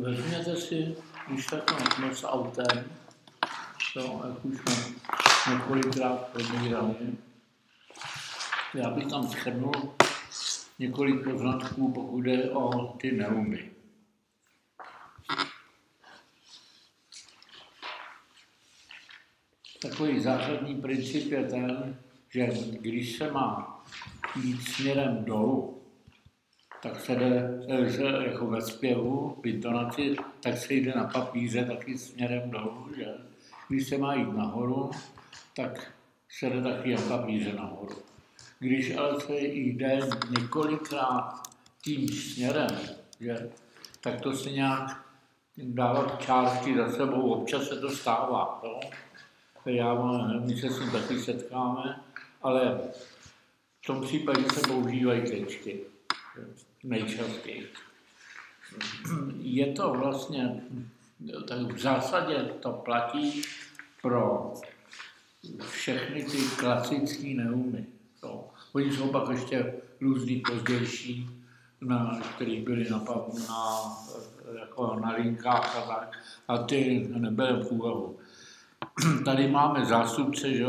Vezměte si, když takhle s autem, to, jak už jsme několikrát probírali, já bych tam shrnul několik poznatků, pokud jde o ty neumy. Takový základní princip je ten, že když se má jít směrem dolů, tak se jde jako ve zpěvu, v intonaci, tak se jde na papíře taky směrem dolů, že? Když se má jít nahoru, tak se jde taky na papíře nahoru. Když ale se jde několikrát tím směrem, že? Tak to se nějak dávat částky za sebou, občas se to stává. No? My se s tím taky setkáme, ale v tom případě se používají tečky nejčastěji. Je to vlastně, tak v zásadě to platí pro všechny ty klasické neumy. No. Oni jsou pak ještě různý pozdější, který byly jako na linkách a tak, a ty nebereme v úvahu. Tady máme zástupce, že,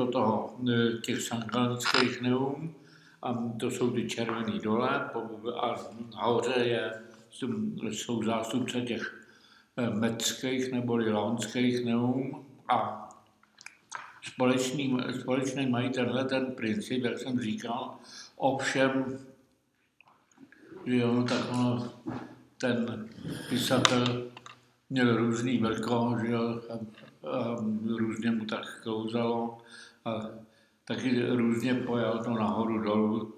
těch sangalnických neum, a to jsou ty červený dole, a nahoře jsou zástupce těch metských neboli laonských neum a společný mají ten princip, jak jsem říkal, ovšem, že tak ten pisatel měl různý velkost, že a různě mu tak klouzalo a taky různě pojal to nahoru dolů,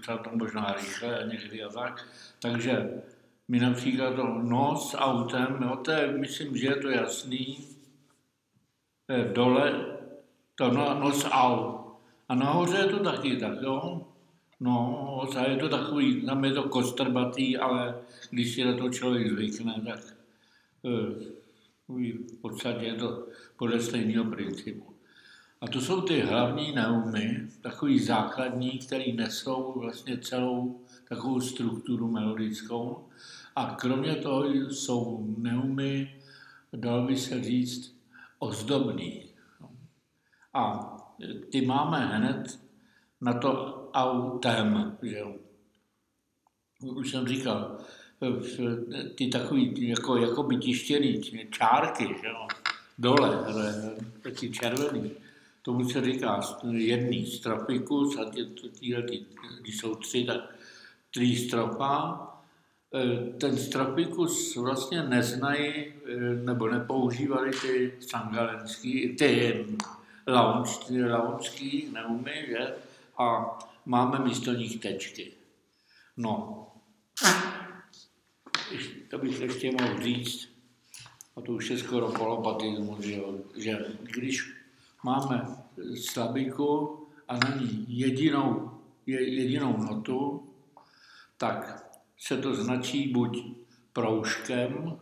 třeba to možná rychle a někdy a tak. Takže my například to nos s autem, no to je, myslím, že je to jasný, dole to nos aut. A nahoře je to taky tak, jo. No, a je to takový, tam je to kostrbatý, ale když si na to člověk zvykne, tak v podstatě je to podle stejného principu. A to jsou ty hlavní neumy, takový základní, který nesou vlastně celou takovou strukturu melodickou. A kromě toho jsou neumy, dalo by se říct, ozdobný. A ty máme hned na to autem, že jo. Už jsem říkal, ty takový jako by tištěný čárky, že jo, dole, ty červený. Tomu se říká jedný stropikus a když jsou tři, tak tristropa. Ten stropikus vlastně neznají nebo nepoužívali ty sangalenský, ty laonský neumy, že? A máme místo nich tečky. No, to bych ještě mohl říct, a to už je skoro polopatismus, že když máme slabiku a na ní jedinou notu, tak se to značí buď proužkem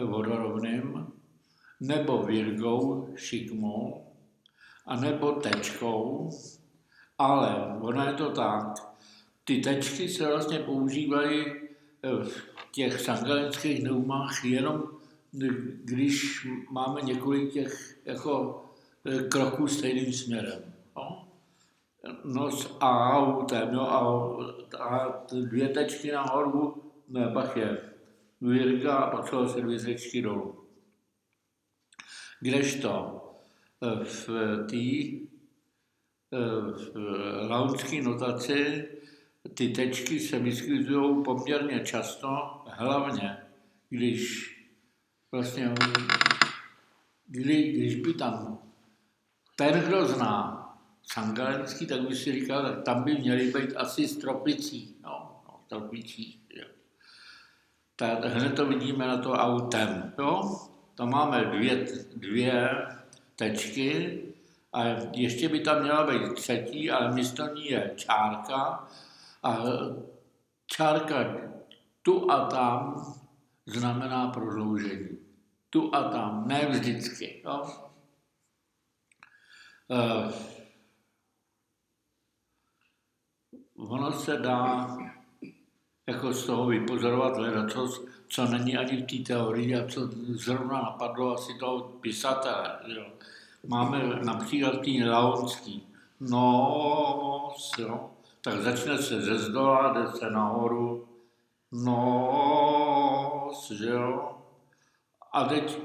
vodorovným, nebo virgou, šikmou, a nebo tečkou, ale ono je to tak. Ty tečky se vlastně používají v těch sangalenských neumách jenom, když máme několik těch jako kroků stejným směrem. No? Nos a autem, no, a dvě tečky nahoru, ne, pak je virga a pak jsou se dvě tečky dolů. Kdežto v laonské notaci ty tečky se vyskytují poměrně často, hlavně když vlastně, když by tam ten, kdo zná sangalenský, tak by si říkal, tak tam by měly být asi stropicí. No, stropicí. Hned to vidíme na to autem. Jo? Tam máme dvě tečky a ještě by tam měla být třetí, ale místo ní je čárka. A čárka tu a tam znamená prodloužení. Tu a tam, ne vždycky. Jo? Ono se dá jako z toho vypozorovat hledacos, co není ani v té teorii a co zrovna napadlo asi toho pisatele. Jo. Máme například tý laonský nos, jo. Tak začne se ze zdola, jde se nahoru, nos, že jo. A teď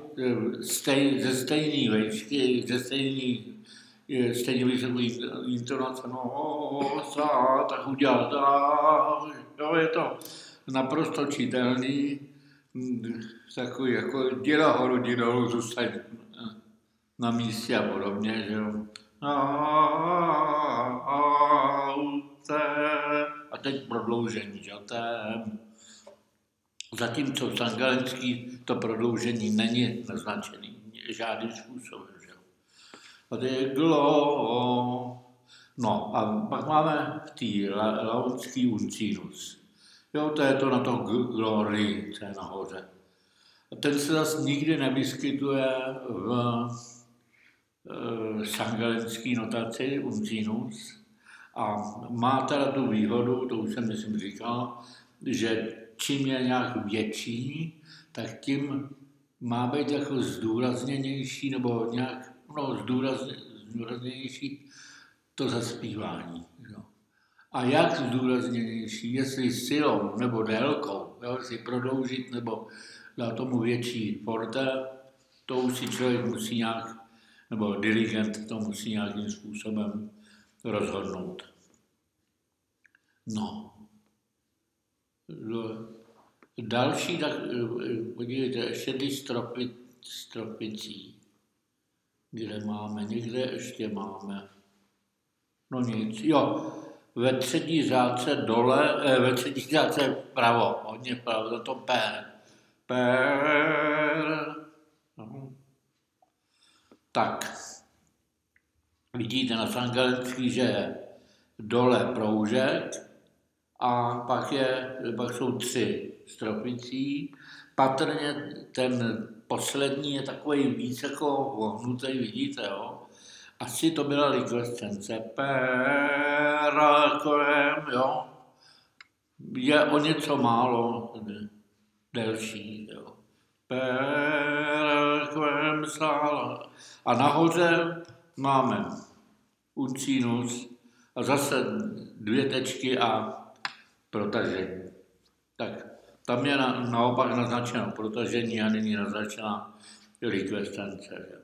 ze stejné vejšky, stejně vysokou intonace, tak udělal tak, jo, je to naprosto čitelný, takový jako jdi nahoru, jdi dolů, zůstaň na místě a podobně, že jo. A teď prodloužení, že jo, zatímco v sangalenský to prodloužení není naznačený žádným způsobem, že jo. A to je glo. No a pak máme v té laonský uncinus. Jo, to je to na to glory, co je nahoře. A ten se zase nikdy nevyskytuje v sangalenský notaci uncinus. A má teda tu výhodu, to už jsem myslím říkal, že čím je nějak větší, tak tím má být jako zdůrazněnější nebo nějak zdůrazněnější to zaspívání. Jo. A jak zdůrazněnější, jestli silou nebo délkou, jo, jestli prodloužit nebo dát tomu větší forte, to už si člověk musí nějak, nebo dirigent to musí nějakým způsobem rozhodnout. No. Další, tak podívejte, ještě ty stropicí, kde máme, někde ještě máme, no nic, jo, ve třetí řádce dole, ve třetí řádce pravo, hodně pravo, za to per, no. Tak, vidíte na sangalenský, že je dole proužek, a pak jsou 3 stropicí. Patrně ten poslední je takový víc jako vohnutý, vidíte, jo. Asi to byla liquescence. Jo. Je o něco málo delší, jo. A nahoře máme uncinus a zase 2 tečky a protažení. Tak tam je naopak naznačeno protažení a není naznačena liquescence.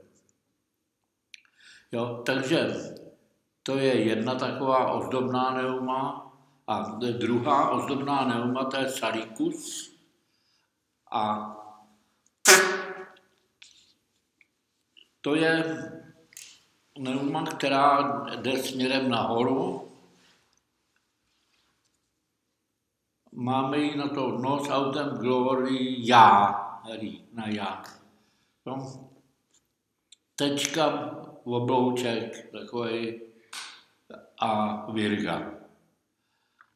Jo, takže to je jedna taková ozdobná neuma a druhá ozdobná neuma, to je sallicus a to je neuma, která jde směrem nahoru. Máme ji na to nos autem glory já, na já. No. Tečka, oblouček takový a virga.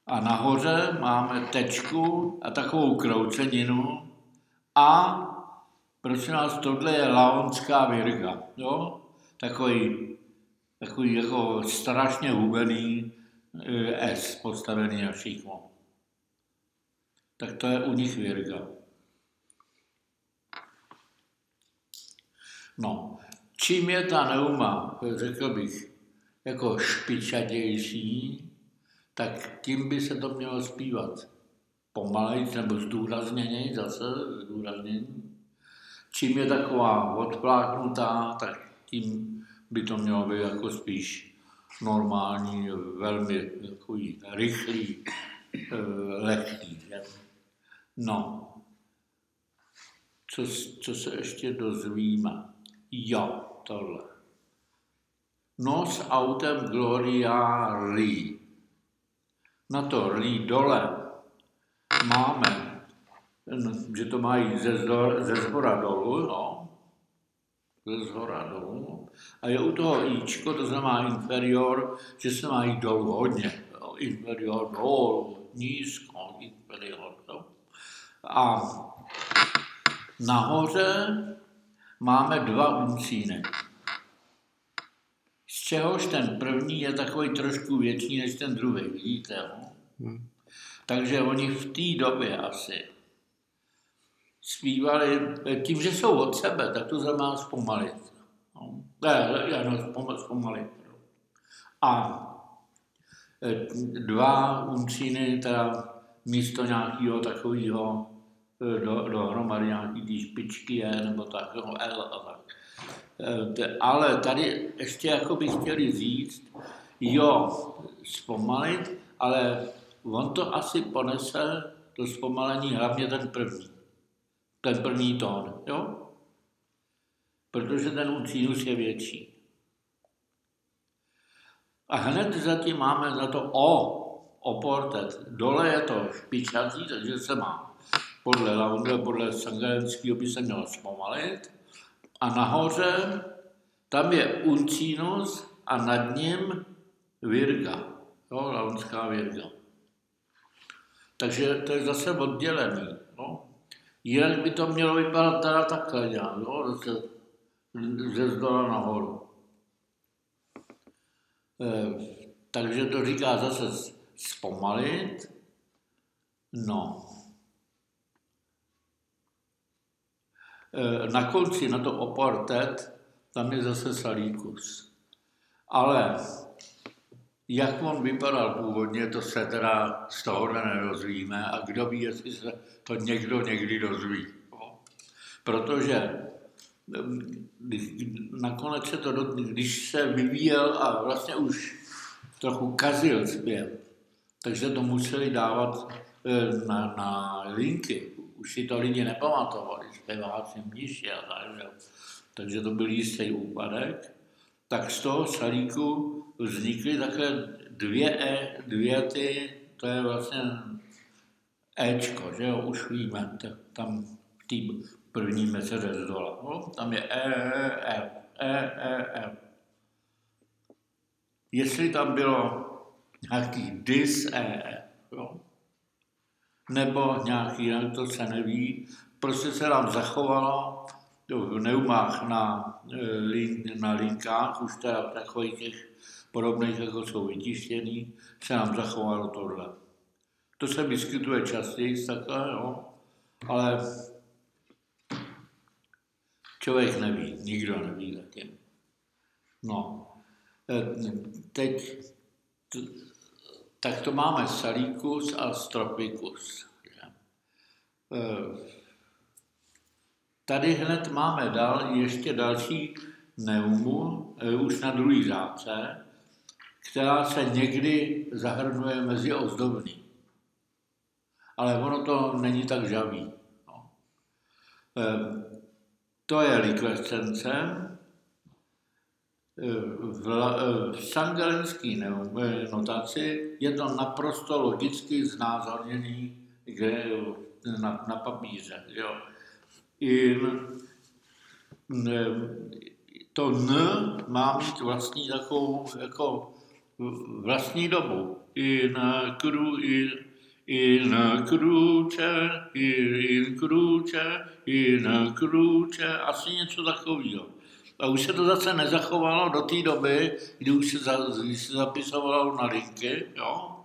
A nahoře máme tečku a takovou krouceninu a prosím vás, tohle je laonská virga. Jo? Takový jako strašně hubený S postavený na šikmo. Tak to je u nich virga. No, čím je ta neuma, řekl bych, jako špičatější, tak tím by se to mělo zpívat pomalejc nebo zdůrazněněji, zase zdůraznění. Čím je taková odpláknutá, tak tím by to mělo být jako spíš normální, velmi takový rychlý, lehký. No, co se ještě dozvíme? Jo, tohle. Nos autem gloria ri. Na to ri dole máme, že to mají ze zhora dolů, no. Ze zhora dolů. A je u toho ičko, to znamená inferior, že se mají dolů hodně. No. Inferior dolů, nízko, inferior. No. A nahoře máme 2 uncíny. Z čehož ten první je takový trošku větší než ten druhý, vidíte? No? Takže oni v té době asi zpívali, tím, že jsou od sebe, tak to znamená zpomalit. No. Zpomalit. A dva uncíny, teda místo nějakého takového dohromady nějaký tý špičky je, nebo tak, no L a tak. Ale tady ještě jako bych chtěli říct, jo, zpomalit, ale on to asi ponese, to zpomalení, hlavně ten první tón, jo? Protože ten uncínus je větší. A hned zatím máme za to oportet. Dole je to špičatý, takže se má podle Sangarenského by se mělo zpomalit. A nahoře tam je uncínus a nad ním virga, jo, launská virga. Takže to je zase oddělený. Jo. Jinak by to mělo vypadat teda takhle nějak, jo, ze zdola nahoru. Takže to říká zase zpomalit. No. Na konci, na to oportet, tam je zase salíkus. Ale jak on vypadal původně, to se teda z tohohle nedozvíme a kdo ví, jestli se to někdo někdy dozví. Protože nakonec se to, když se vyvíjel a vlastně už trochu kazil zpěv, takže to museli dávat na linky. Už si to lidi nepamatovali, zpěváci mniši a tak. Takže to byl jistý úpadek. Tak z toho salíku vznikly takhle dvě ty, to je vlastně Ečko, že jo, už víme, tam v té první meceře z dola. No, tam je F. Jestli tam bylo nějaký dis jo, nebo nějaký, to se neví, prostě se nám zachovalo v neumách na linkách, už teda takových těch podobných, jako jsou vytištěný, se nám zachovalo tohle. To se vyskytuje častěji, takhle, jo, ale člověk neví, nikdo neví zatím. No, teď, tak to máme salíkus a stropikus. Tady hned máme ještě další neumu, už na druhý řádce, která se někdy zahrnuje mezi ozdobný. Ale ono to není tak žavý. No. To je liquescence. V sangarenské notaci je to naprosto logicky znázorněný na papíře. Jo. To N má mít vlastní takovou jako vlastní dobu. In kruče, asi něco takového. A už se to zase nezachovalo do té doby, kdy už se zapisovalo na linky, jo.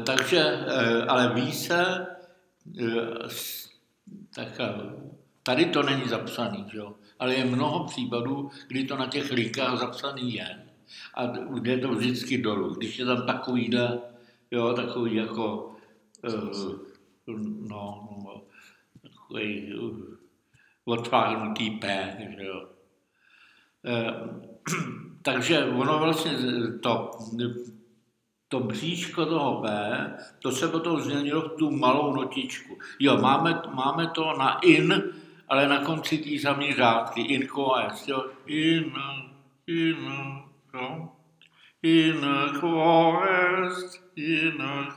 Takže, ale ví se, tak tady to není zapsaný, jo. Ale je mnoho případů, kdy to na těch linkách zapsaný je. A jde to vždycky dolů. Když je tam takovýhle, jo, takový jako, takový odfáhnutý P, že jo. Takže ono vlastně to bříško toho P, to se potom změnilo v tu malou notičku. Jo, máme to na in, ale na konci té samé řádky, in quest, jo, in, jo. In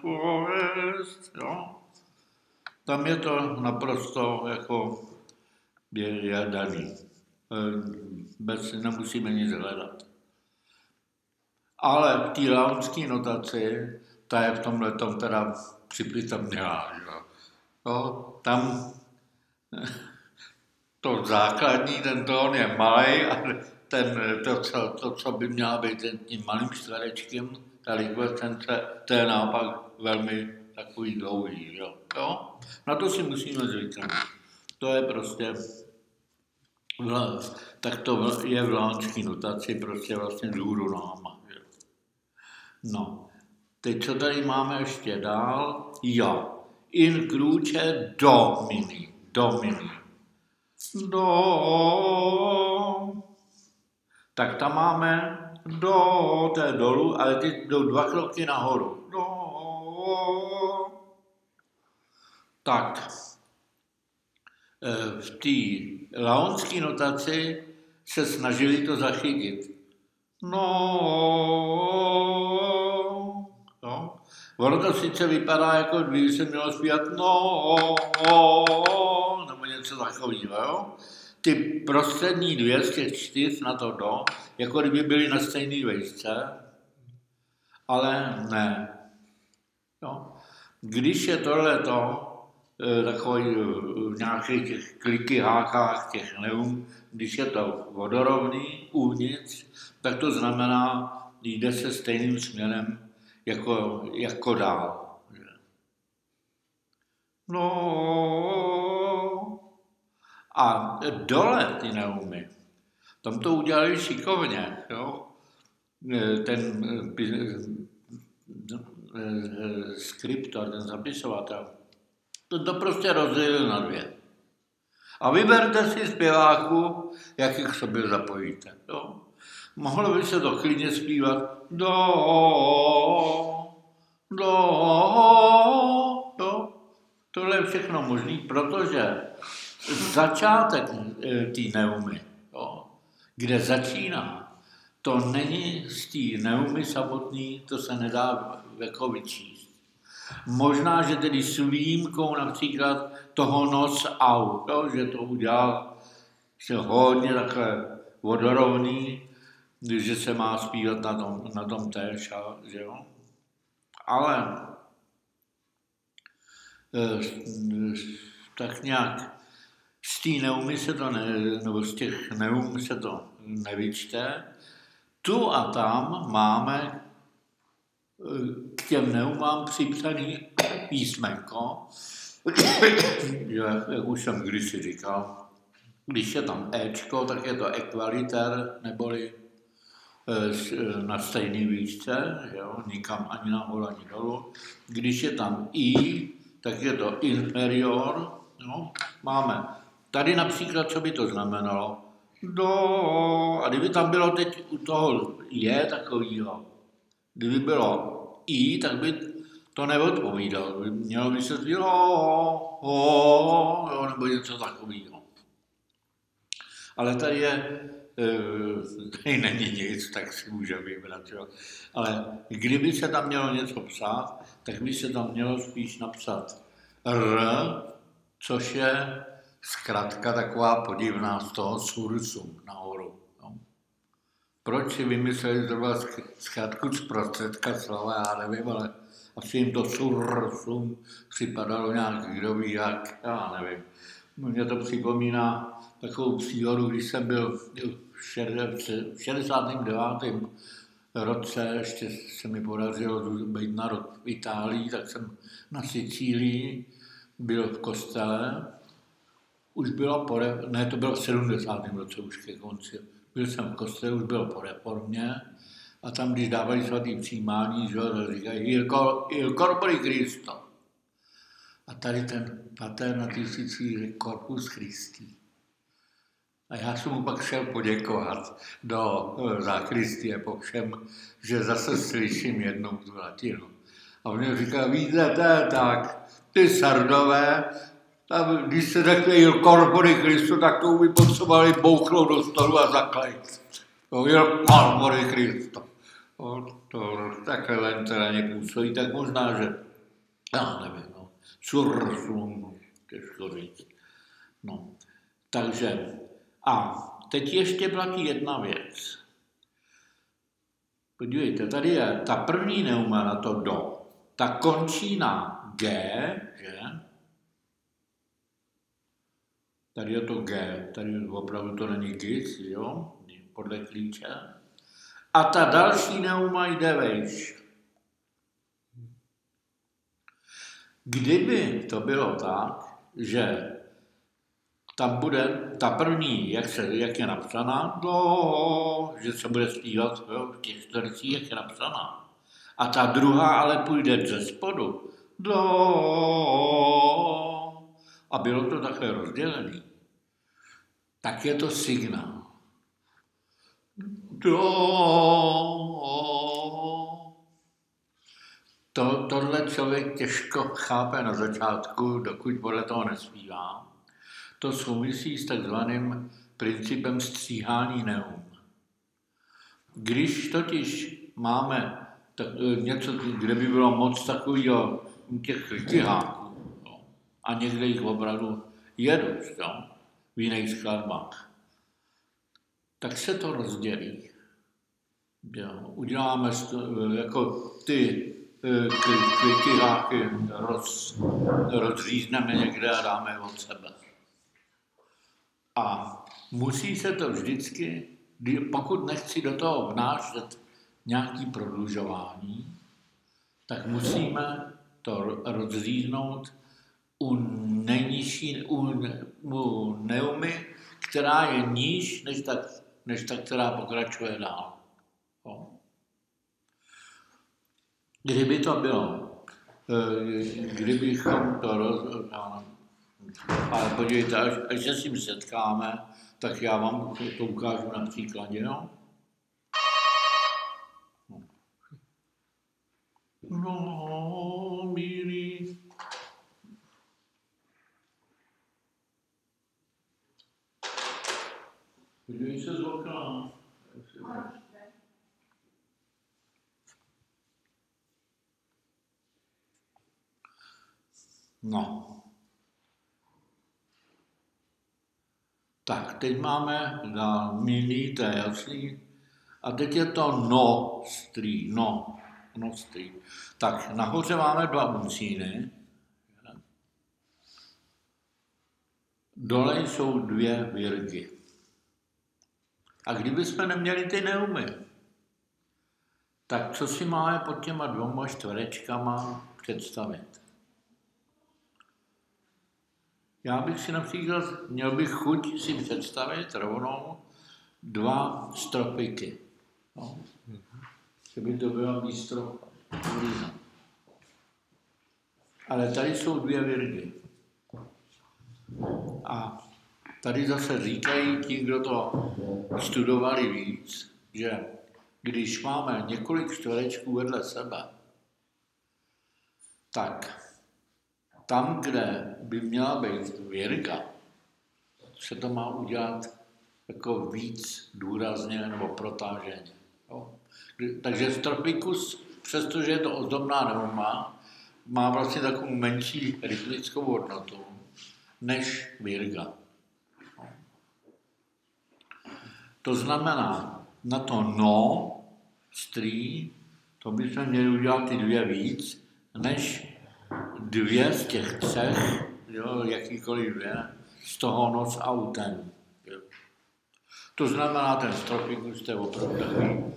quest, jo. Tam je to naprosto jako je daný. Nemusíme nic hledat. Ale v té launské notaci, ta je v tomhletom teda připitomnělá, jo. Tam to základní, ten tón je malej a to, co by měla být tím malým čtverečkem, ta likvescence, to je naopak velmi takový dlouhý, jo. Na to si musíme zvyknout. To je prostě, tak to je v lánské notaci prostě vlastně vzhůru náma. No, teď co tady máme ještě dál? Jo, in cruce domini, do, tak tam máme do, to je dolů, ale ty jdou 2 kroky nahoru. Do, tak, v té laonské notaci se snažili to zachytit. No. Ono to sice vypadá, jako kdyby se mělo zpívat nebo něco takového, jo? Ty prostřední 2 z těch 4 na to do, jako kdyby byly na stejné vejšce, ale ne. Jo? Když je tohleto, takový nějakých těch kliky, hákách, těch neum, když je to vodorovný uvnitř, tak to znamená, jde se stejným směrem jako dál. No a dole ty neumy, tam to udělali šikovně, jo. Ten skriptor, ten zapisovatel, to prostě rozdělil na 2. A vyberte si zpěváku, jak k sobě zapojíte. Jo? Mohlo by se to klidně zpívat do. Tohle je všechno možný, protože začátek té neumy, jo, kde začíná, to není z té neumy samotný, to se nedá jako vyčíst. Možná, že tedy s výjimkou například toho nos au, jo, že to udělal se hodně takhle vodorovný, že se má zpívat na tom též, že jo. Ale tak nějak z té neumy se to nebo z těch neum se to nevyčte. Tu a tam máme k těm neumám připsaný písmenko, jak už jsem kdysi říkal, když je tam Ečko, tak je to ekvaliter, neboli na stejný výšce, jo, nikam ani nahoru, ani dolů. Když je tam I, tak je to inferior, jo. Máme tady například, co by to znamenalo, do, a kdyby tam bylo teď u toho je takovýho, kdyby bylo I, tak by to neodpovídalo. Mělo by se říct jo, nebo něco takového. Ale tady není nic, tak si můžeme vybrat. Jo. Ale kdyby se tam mělo něco psát, tak by se tam mělo spíš napsat R, což je zkratka taková podivná z toho sursum nahoru. No. Proč si vymysleli zrovna zkratku zprostředka slova, já nevím, ale asi jim to sursum připadalo nějak, kdo ví jak, já nevím. Mně to připomíná takovou příhodu, když jsem byl v 69. roce, ještě se mi podařilo být na rok v Itálii, tak jsem na Sicílii byl v kostele. Už bylo to bylo v 70. roce už ke konci. Byl jsem v kostele, už bylo po reformě a tam, když dávali svatý přijímání, že říkají Il corpore Christo. A tady ten pater na té Sicílii řekl Corpus Christi. A já jsem mu pak šel poděkovat do zákristie po všem, že zase slyším jednou tu latinu. A on mi říká, víte, to je tak, ty Sardové, a když se řekne Il corpore Christo, tak to by potřebovali bouchnout do stolu a zaklejt. Il corpore Christo. To takhle teda nepůsobí, tak možná, že, já nevím, no, sursum, těžko říct. No, takže, a teď ještě platí jedna věc. Podívejte, tady je ta první neuma na to do. Ta končí na G, že? Tady je to G, tady opravdu to není GIS, jo? Podle klíče. A ta další neuma jde vejš. Kdyby to bylo tak, že tam bude ta první, jak je napsaná, že se bude zpívat v těch čtvercích, jak je napsaná. A ta druhá ale půjde ze spodu. A bylo to takhle rozdělené. Tak je to signál. Tohle člověk těžko chápe na začátku, dokud podle toho nespívá. To souvisí s takzvaným principem stříhání neum. Když totiž máme něco, kde by bylo moc takového těch likyháků, a někde jich opravdu jedu v jiných skladbách, tak se to rozdělí. Uděláme jako ty likyháky rozřízneme někde a dáme od sebe. A musí se to vždycky, pokud nechci do toho vnášet nějaké prodlužování, tak musíme to rozříznout u neumy, která je níž než ta, která pokračuje dál. Kdyby to bylo, kdybychom to ale podívejte, až se s tím setkáme, tak já vám to ukážu na příkladě, no? No, milý. Podívej se z okna. No. Tak, teď máme na milý, to je jasný. A teď je to nostrý. Tak, nahoře máme 2 uncíny. Dole jsou 2 virgy. A kdybychom neměli ty neumy, tak co si máme pod těma 2 čtverečkama představit? Já bych si například, měl bych chuť si představit rovnou 2 stropiky. No. Že by to bylo místo uliza. Ale tady jsou 2 virgy. A tady zase říkají ti, kdo to studovali víc, že když máme několik čtverečků vedle sebe, tak tam, kde by měla být virga, se to má udělat jako víc důrazně nebo protáženě. Jo? Takže stropikus, přestože je to ozdobná neuma, má vlastně takovou menší rytmickou hodnotu než virga. Jo? To znamená, na to strý, to bychom měli udělat ty 2 víc, než 2 z těch 3, jo, jakýkoliv 2, z toho noc autem. Jo. To znamená, ten stropikus je opravdu takový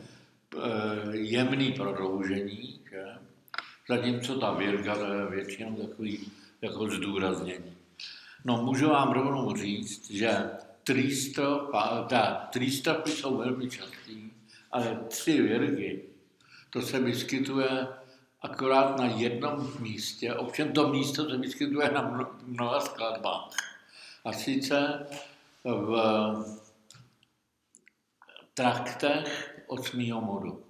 jemný prodloužení, že? Zatímco ta virga je většinou takový jako zdůraznění. No, můžu vám rovnou říct, že 3 stropy jsou velmi častý, ale 3 virgy, to se vyskytuje akorát na jednom místě, ovšem to místo se vyskytuje na mnoha skladbách. A sice v traktech 8. modu.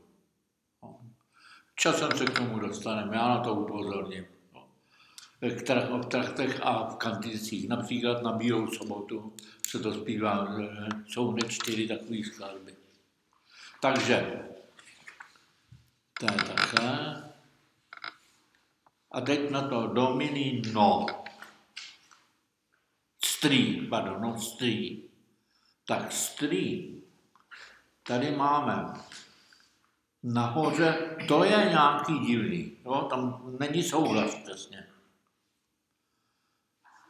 Časem se k tomu dostaneme, já na to upozorním. V traktech a v kanticích, například na Bílou sobotu se to zpívá, jsou hned 4 takové skladby. Takže, to je takhle. A teď na to domini strý. Tak strý, tady máme nahoře, to je nějaký divný, jo? Tam není souhlas přesně.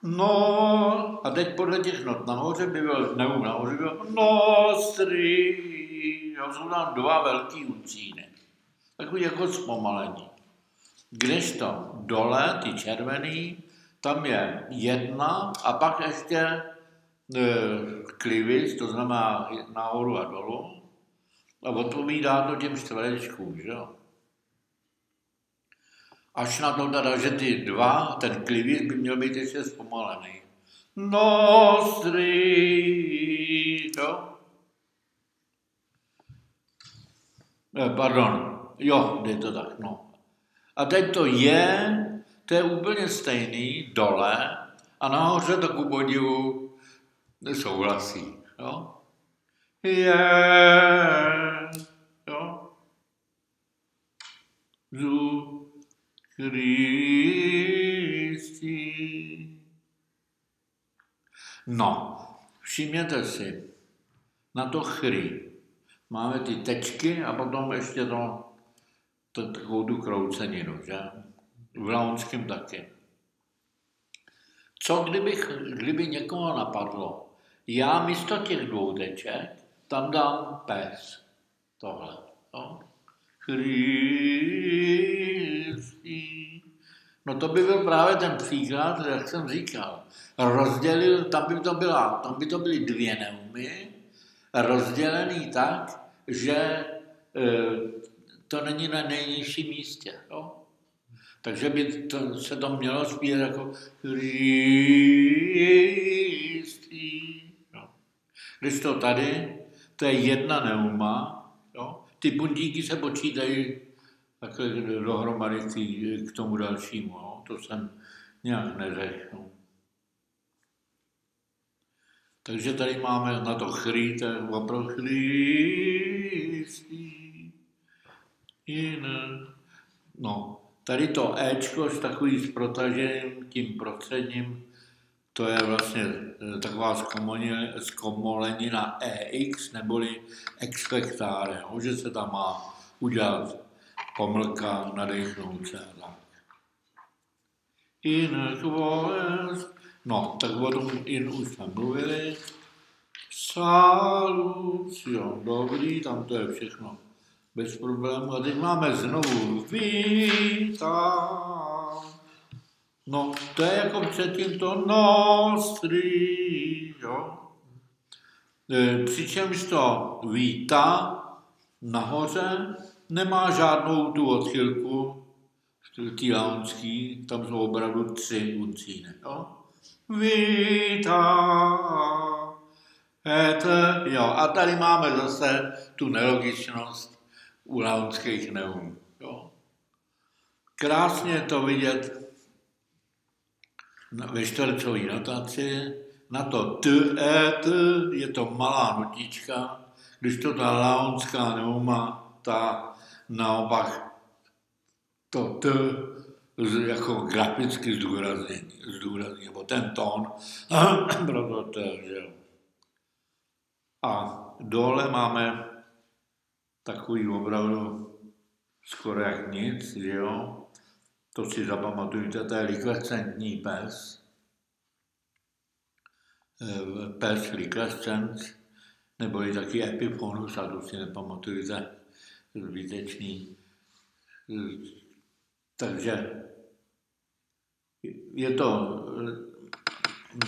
No, a teď podle těch not nahoře by byl, nebo nahoře by byl strý, jo, jsou tam 2 velký uncíny, takový jako zpomalení. Kdežto dole, ty červený, tam je 1 a pak ještě klivis, to znamená nahoru a dolů, a odpovídá to těm čtverečkům, že jo. Až na to teda, že ty 2, ten klivis by měl být ještě zpomalený. Nostri, jo? Pardon, jo, je to tak, no. A teď to je úplně stejný dole a nahoře to ku podivu nesouhlasí, jo. Je, jo. Zu Kristi. No, všimněte si, na to chry máme ty tečky a potom ještě takovou tu krouceninu, že? V laonském taky. Co kdyby někoho napadlo, já místo těch 2 teček tam dám pes. Tohle. No? Kristi. No to by byl právě ten příklad, jak jsem říkal. Rozdělil, tam by to byly 2 neumy, rozdělený tak, že to není na nejnižším místě. Jo? Takže by se to mělo zpívat jako Kristi. No. Když to tady, to je 1 neuma, jo? Ty puntíky se počítají takhle dohromady k tomu dalšímu. Jo? To jsem nějak neřekl. No. Takže tady máme na to chry, to je opravdu Kristi. No, tady to Ečko s takovým protažením, tím prostředním, to je vlastně taková zkomolenina EX, neboli expectare, že se tam má udělat pomlka, nadechnout se a tak. No, tak o tom už jsme mluvili. Salutation, dobrý, tam to je všechno bez problémů. A teď máme znovu vítám. No, to je jako předtím to nostri, jo. Přičemž to vítá nahoře nemá žádnou tu odchylku, tý laonský, tam jsou opravdu 3 uncíny, jo. Vítám. Jo, a tady máme zase tu nelogičnost u laonských neumů. Jo. Krásně je to vidět ve čtvercové notaci. Na to t, je to malá notička, když to ta laonská neuma, ta naopak to t jako graficky zdůrazní, nebo ten tón, proto to je, že jo. A dole máme takový opravdu skoro jak nic, že jo. To si zapamatujte, to je liquescentní pes. Pes liquescent, nebo i taky epifonus, a to si nepamatujte, zbytečný. Takže je to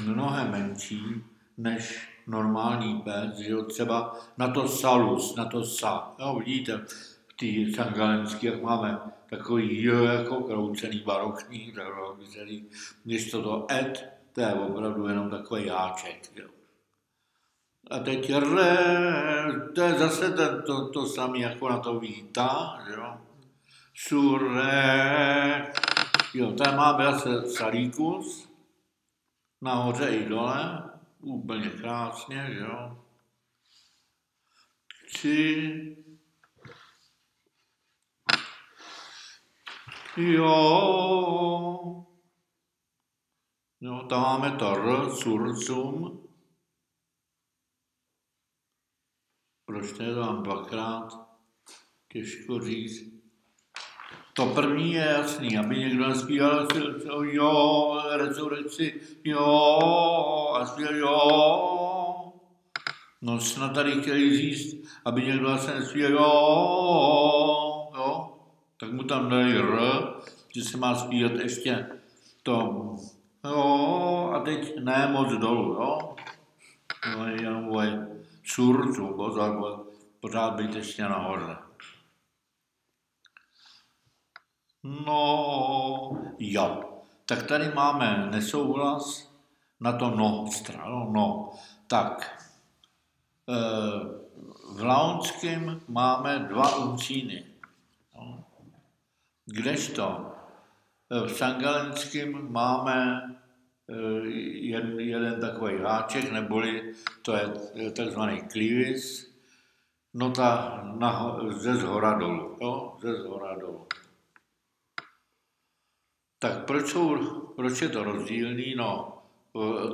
mnohem menší než normální pes, že jo, třeba na to salus, na to sa. Jo, vidíte, v té sangalenské, jak máme takový jako kroucený, barokní, když to to je opravdu jenom takový jáček. Jo. A teď to je zase to samé jako na to vítá, jo. Surek. Jo, tady máme zase salíkus, nahoře i dole, úplně krásně, jo. Jo. No, tam máme to r, sursum. Proč to tam dvakrát? Těžko říct. To první je jasný, aby někdo nespíval jo, resurrekci, jo, a zpíval jo. No snad tady chtěli říct, aby někdo zase nespíval jo, tak mu tam dali r že se má zpívat ještě to, jo, a teď ne moc dolů, jo. No, jenom surcu, pozor, pořád být ještě nahoře. No, jo. Tak tady máme nesouhlas na to no stranu, no. Tak, v laonském máme 2 uncíny. No. Kdežto v sangalenském máme jeden takový háček, neboli to je takzvaný klivis, nota ze zhora dolů, jo, ze zhora dolů. Tak proč je to rozdílný? No,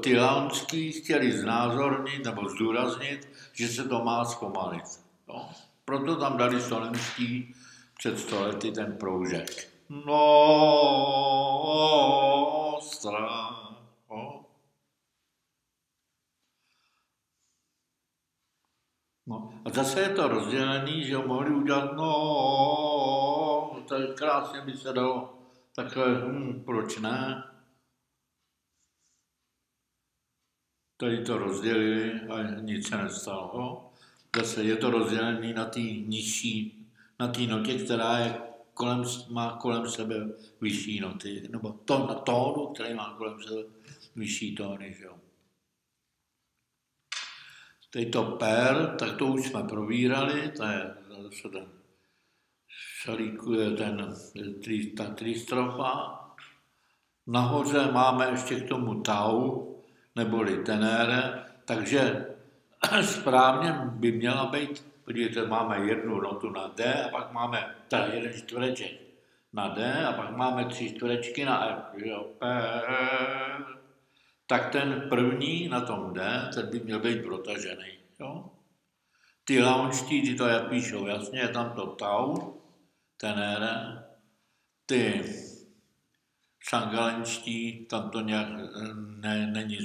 ty laonský chtěli znázornit nebo zdůraznit, že se to má zpomalit. No. Proto tam dali slovenský před 100 lety ten proužek. No, strach. No. A zase je to rozdělený, že ho mohli udělat, no, to je krásně by se dalo. Takhle, proč ne? Tady to rozdělili a nic se nestalo. Zase je to rozdělený na té nižší, na té notě, která je má kolem sebe vyšší noty, nebo to na tónu, který má kolem sebe vyšší tóny. Že jo. Teď to per, tak to už jsme probírali, to je zase ten šalíkuje ta tristrofa. Nahoře máme ještě k tomu tau, neboli tenére, takže správně by měla být, podívejte, máme jednu notu na D a pak máme teda jeden čtvereček na D a pak máme 3 čtverečky na F. Jo. Tak ten první na tom D, ten by měl být protažený. Jo. Ty laonští, ty to píšou jasně, je tam to tau, tenére, ty sangalenští, tam to nějak není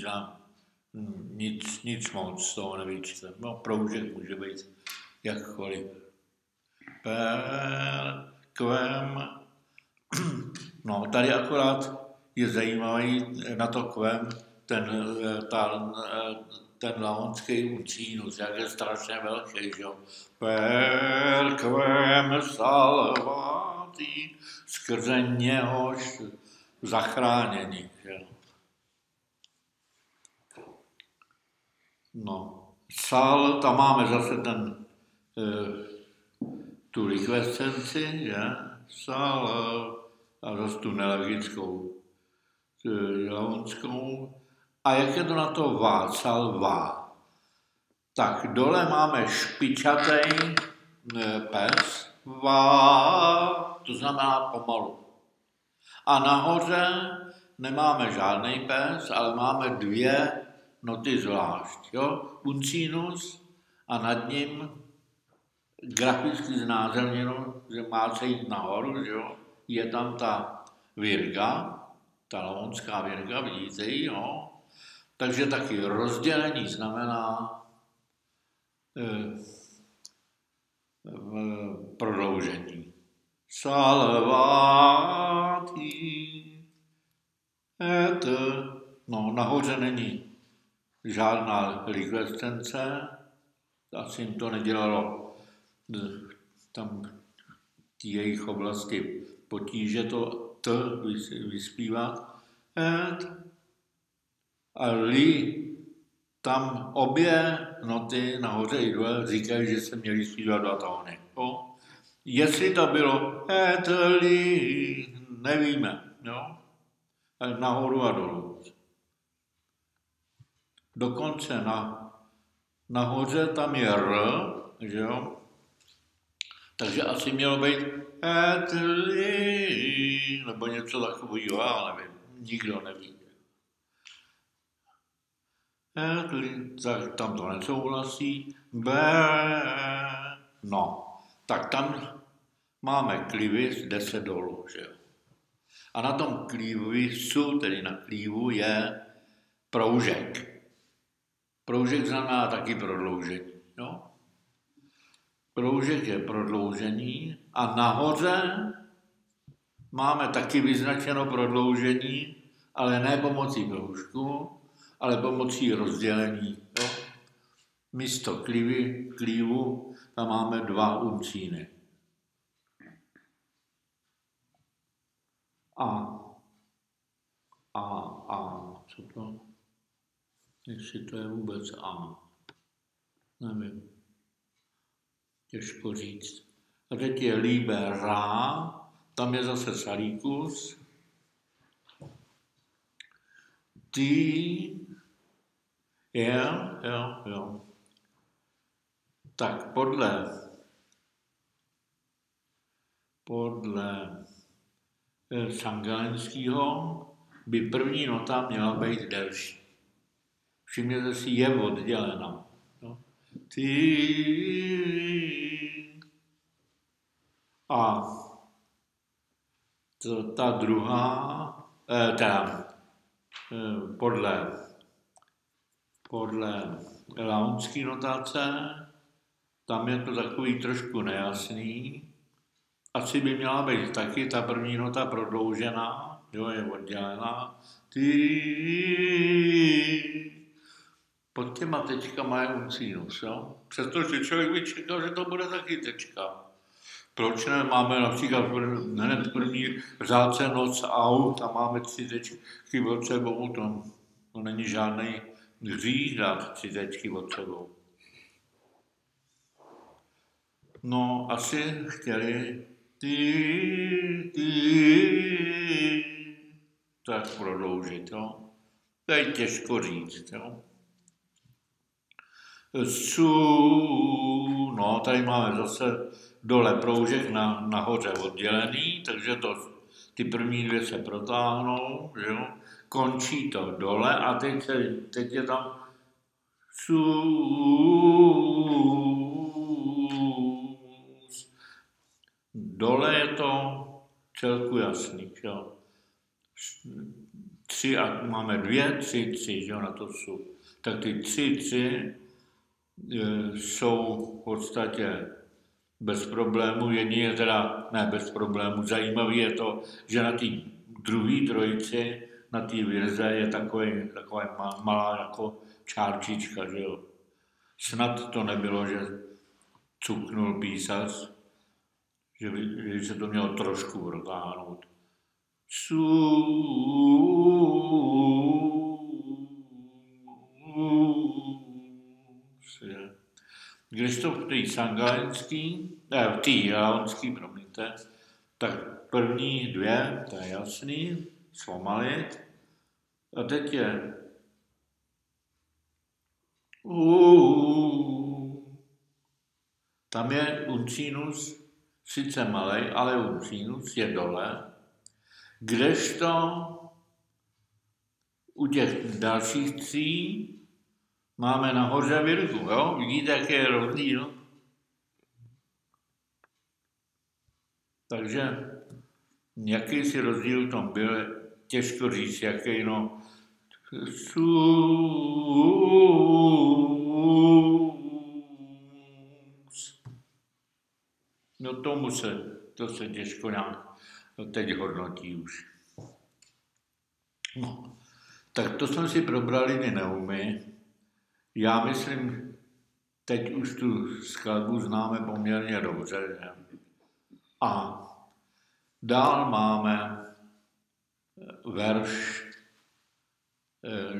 nic moc z toho nevyčte. No, proužek může být jakkoliv. Per, kvem. No, tady akorát je zajímavý na to kvem ten laonský uncínus, jak je strašně velký, že jo. Per kvem salvati, skrze něhož zachránění, že jo. No, sal, tam máme zase tu likvescenci, že? Sal a zase tu nelogickou laonskou. A jak je to na to vá, sal vá? Tak dole máme špičatý pes, vá, to znamená pomalu. A nahoře nemáme žádný pes, ale máme 2 noty zvlášť. Jo? Uncínus a nad ním graficky znázorněno, že má se jít nahoru, že jo? Je tam ta virga, ta laonská virga, vidíte ji, jo? Takže taky rozdělení znamená prodloužení. Salvati et, no nahoře není žádná likvescence, asi jim to nedělalo tam v jejich oblasti potíže to t vyspívat. Et a li, tam obě noty nahoře i dole říkají, že se měly zpívat 2 tóny. Jestli to bylo et li, nevíme. Jo? Nahoru a dolů. Dokonce nahoře tam je r, že jo? Takže asi mělo být et li, nebo něco takového, já nevím. Nikdo neví. Et li, tam to nesouhlasí. B, no. Tak tam máme klivis, jde se dolů, že jo. A na tom klivisu, tedy na klivu, je proužek. Proužek znamená taky prodloužení, jo. Proužek je prodloužení a nahoře máme taky vyznačeno prodloužení, ale ne pomocí proužku, ale pomocí rozdělení. Jo? Místo klívu tam máme 2 uncíny. Co to? Jestli to je vůbec A. Nevím. Těžko říct. A teď je libera, tam je zase salíkus. Ty, jo. Tak podle Sangalenského by první nota měla být delší. Všimněte si, je oddělena. No. Ty. A ta druhá, podle launské notace, tam je to takový trošku nejasný. Asi by měla být taky ta první nota prodloužená, jo, je oddělená. Pod těma tečkama je uncinus, jo. Přestože člověk by čekal, že to bude taky tečka. Proč ne? Máme například hned první řádce noc au, tam máme 3 tečky od sebou, to není žádný hřích dát 3 tečky od sebou. No, asi chtěli tak prodloužit, jo. To je těžko říct, jo. No, tady máme zase dole proužek nahoře oddělený, takže ty první 2 se protáhnou, jo. Končí to dole a teď je tam dole je to celku jasný, jo. 3 a máme 2, 3, jo, na to jsou. Tak ty 3 jsou v podstatě bez problému, jedině teda, ne bez problému, zajímavé je to, že na té druhé trojici, na té virze je taková malá jako čárčička, že jo. Snad to nebylo, že cuknul písař, že by se to mělo trošku protáhnout. Když to v té sangalenský, v té laonský, promiňte, tak první 2, to je jasný, zpomalit. A teď je tam je uncinus, sice malej, ale uncinus je dole, kdežto u těch dalších 3 máme nahoře virgu, jo? Vidíte, jaký je rozdíl? Takže jaký si rozdíl v tom byl, těžko říct, jaký, no. No to se těžko nějak teď hodnotí už. No, tak to jsme si probrali ty neumy. Já myslím, teď už tu skladbu známe poměrně dobře. Ne? A dál máme verš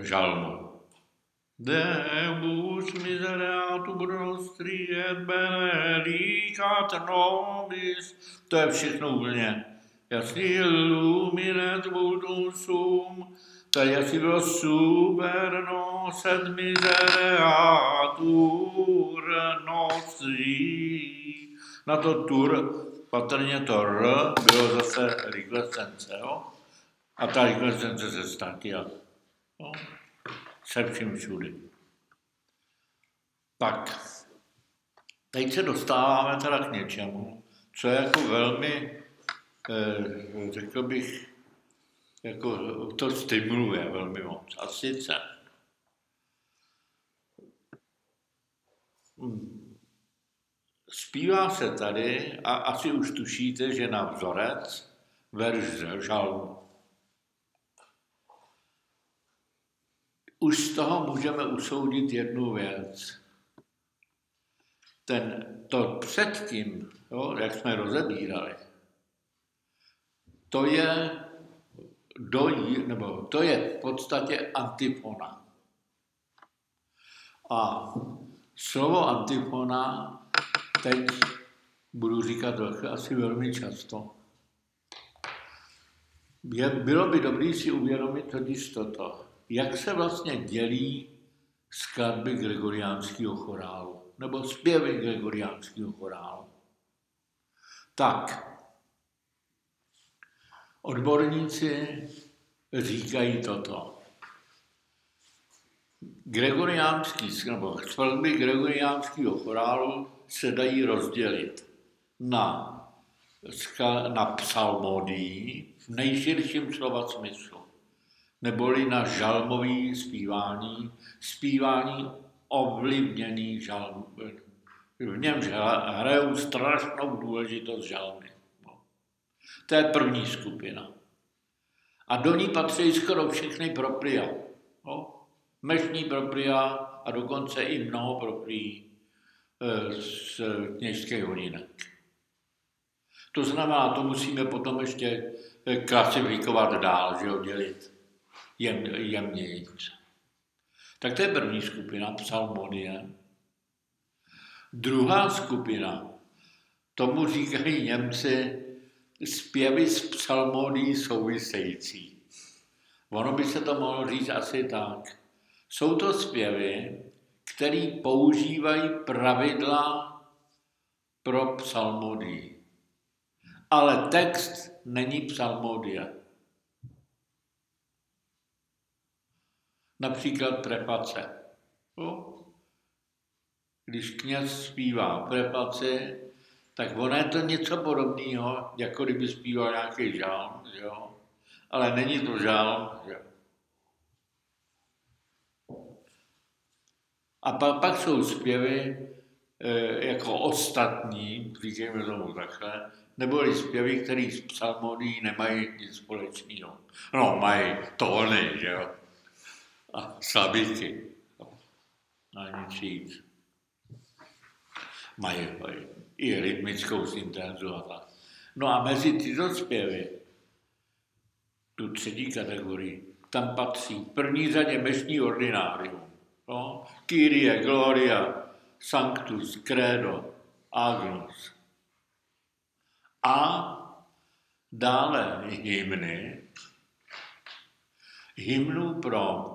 žalmu. Deus misereatur nostri et benedicat nobis. To je všechno úplně jasný. Illuminet vultum sum. Tady asi bylo super nos et misereatur nostri. Na to tur, patrně to r, bylo zase reklescence, jo? A ta reklescence se ztratila. No, se vším všudy. Tak, teď se dostáváme teda k něčemu, co je jako velmi, řekl bych, jako to stimuluje velmi moc. A sice zpívá se tady, a asi už tušíte, že na vzorec verš žalmu. Už z toho můžeme usoudit jednu věc. To předtím, jo, jak jsme rozebírali, to je v podstatě antifona. A slovo antifona teď budu říkat asi velmi často. Bylo by dobré si uvědomit totiž toto. Jak se vlastně dělí skladby gregoriánského chorálu, nebo zpěvy gregoriánského chorálu. Tak, odborníci říkají toto. Skladby gregoriánského chorálu se dají rozdělit na psalmodii v nejširším slova smyslu, neboli na žalmový zpívání ovlivněný žalm. V němž hrajou strašnou důležitost žalmy. To je první skupina. A do ní patří skoro všechny propria. Mešní propria a dokonce i mnoho proprií z kněžských hodinek. To znamená, to musíme potom ještě klasifikovat dál, že ho dělit jemnějc. Tak to je první skupina, psalmodie. Druhá skupina, tomu říkají Němci zpěvy s psalmodií související. Ono by se to mohlo říct asi tak. Jsou to zpěvy, které používají pravidla pro psalmodii. Ale text není psalmodie. Například preface. Když kněz zpívá prefaci, tak ono je to něco podobného, jako kdyby zpíval nějaký žálm, jo? Ale není to žálm. Jo? A pak jsou zpěvy jako ostatní, říkejme tomu takhle, nebo zpěvy, které s psalmodií nemají nic společného. No, mají tóny, že jo? A slabiky. A nic víc. Mají i rytmickou syntézu a tak. No a mezi tyto zpěvy, tu třetí kategorii, tam patří v první řadě mešní ordinárium. No? Kyrie, Gloria, Sanctus, Credo, Agnus. A dále hymny. Hymnů pro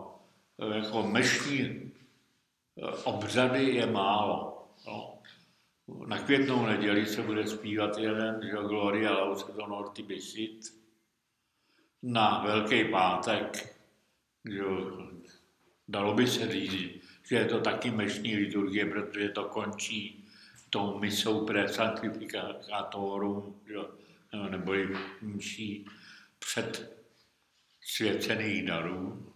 jako mešní obřady je málo. No. Na Květnou neděli se bude zpívat jeden, že Gloria Laudato Nortibicit. Na Velký pátek, že dalo by se říct, že je to taky mešní liturgie, protože to končí tou misou pre sanctificatorum, neboli mší před svěcených darů.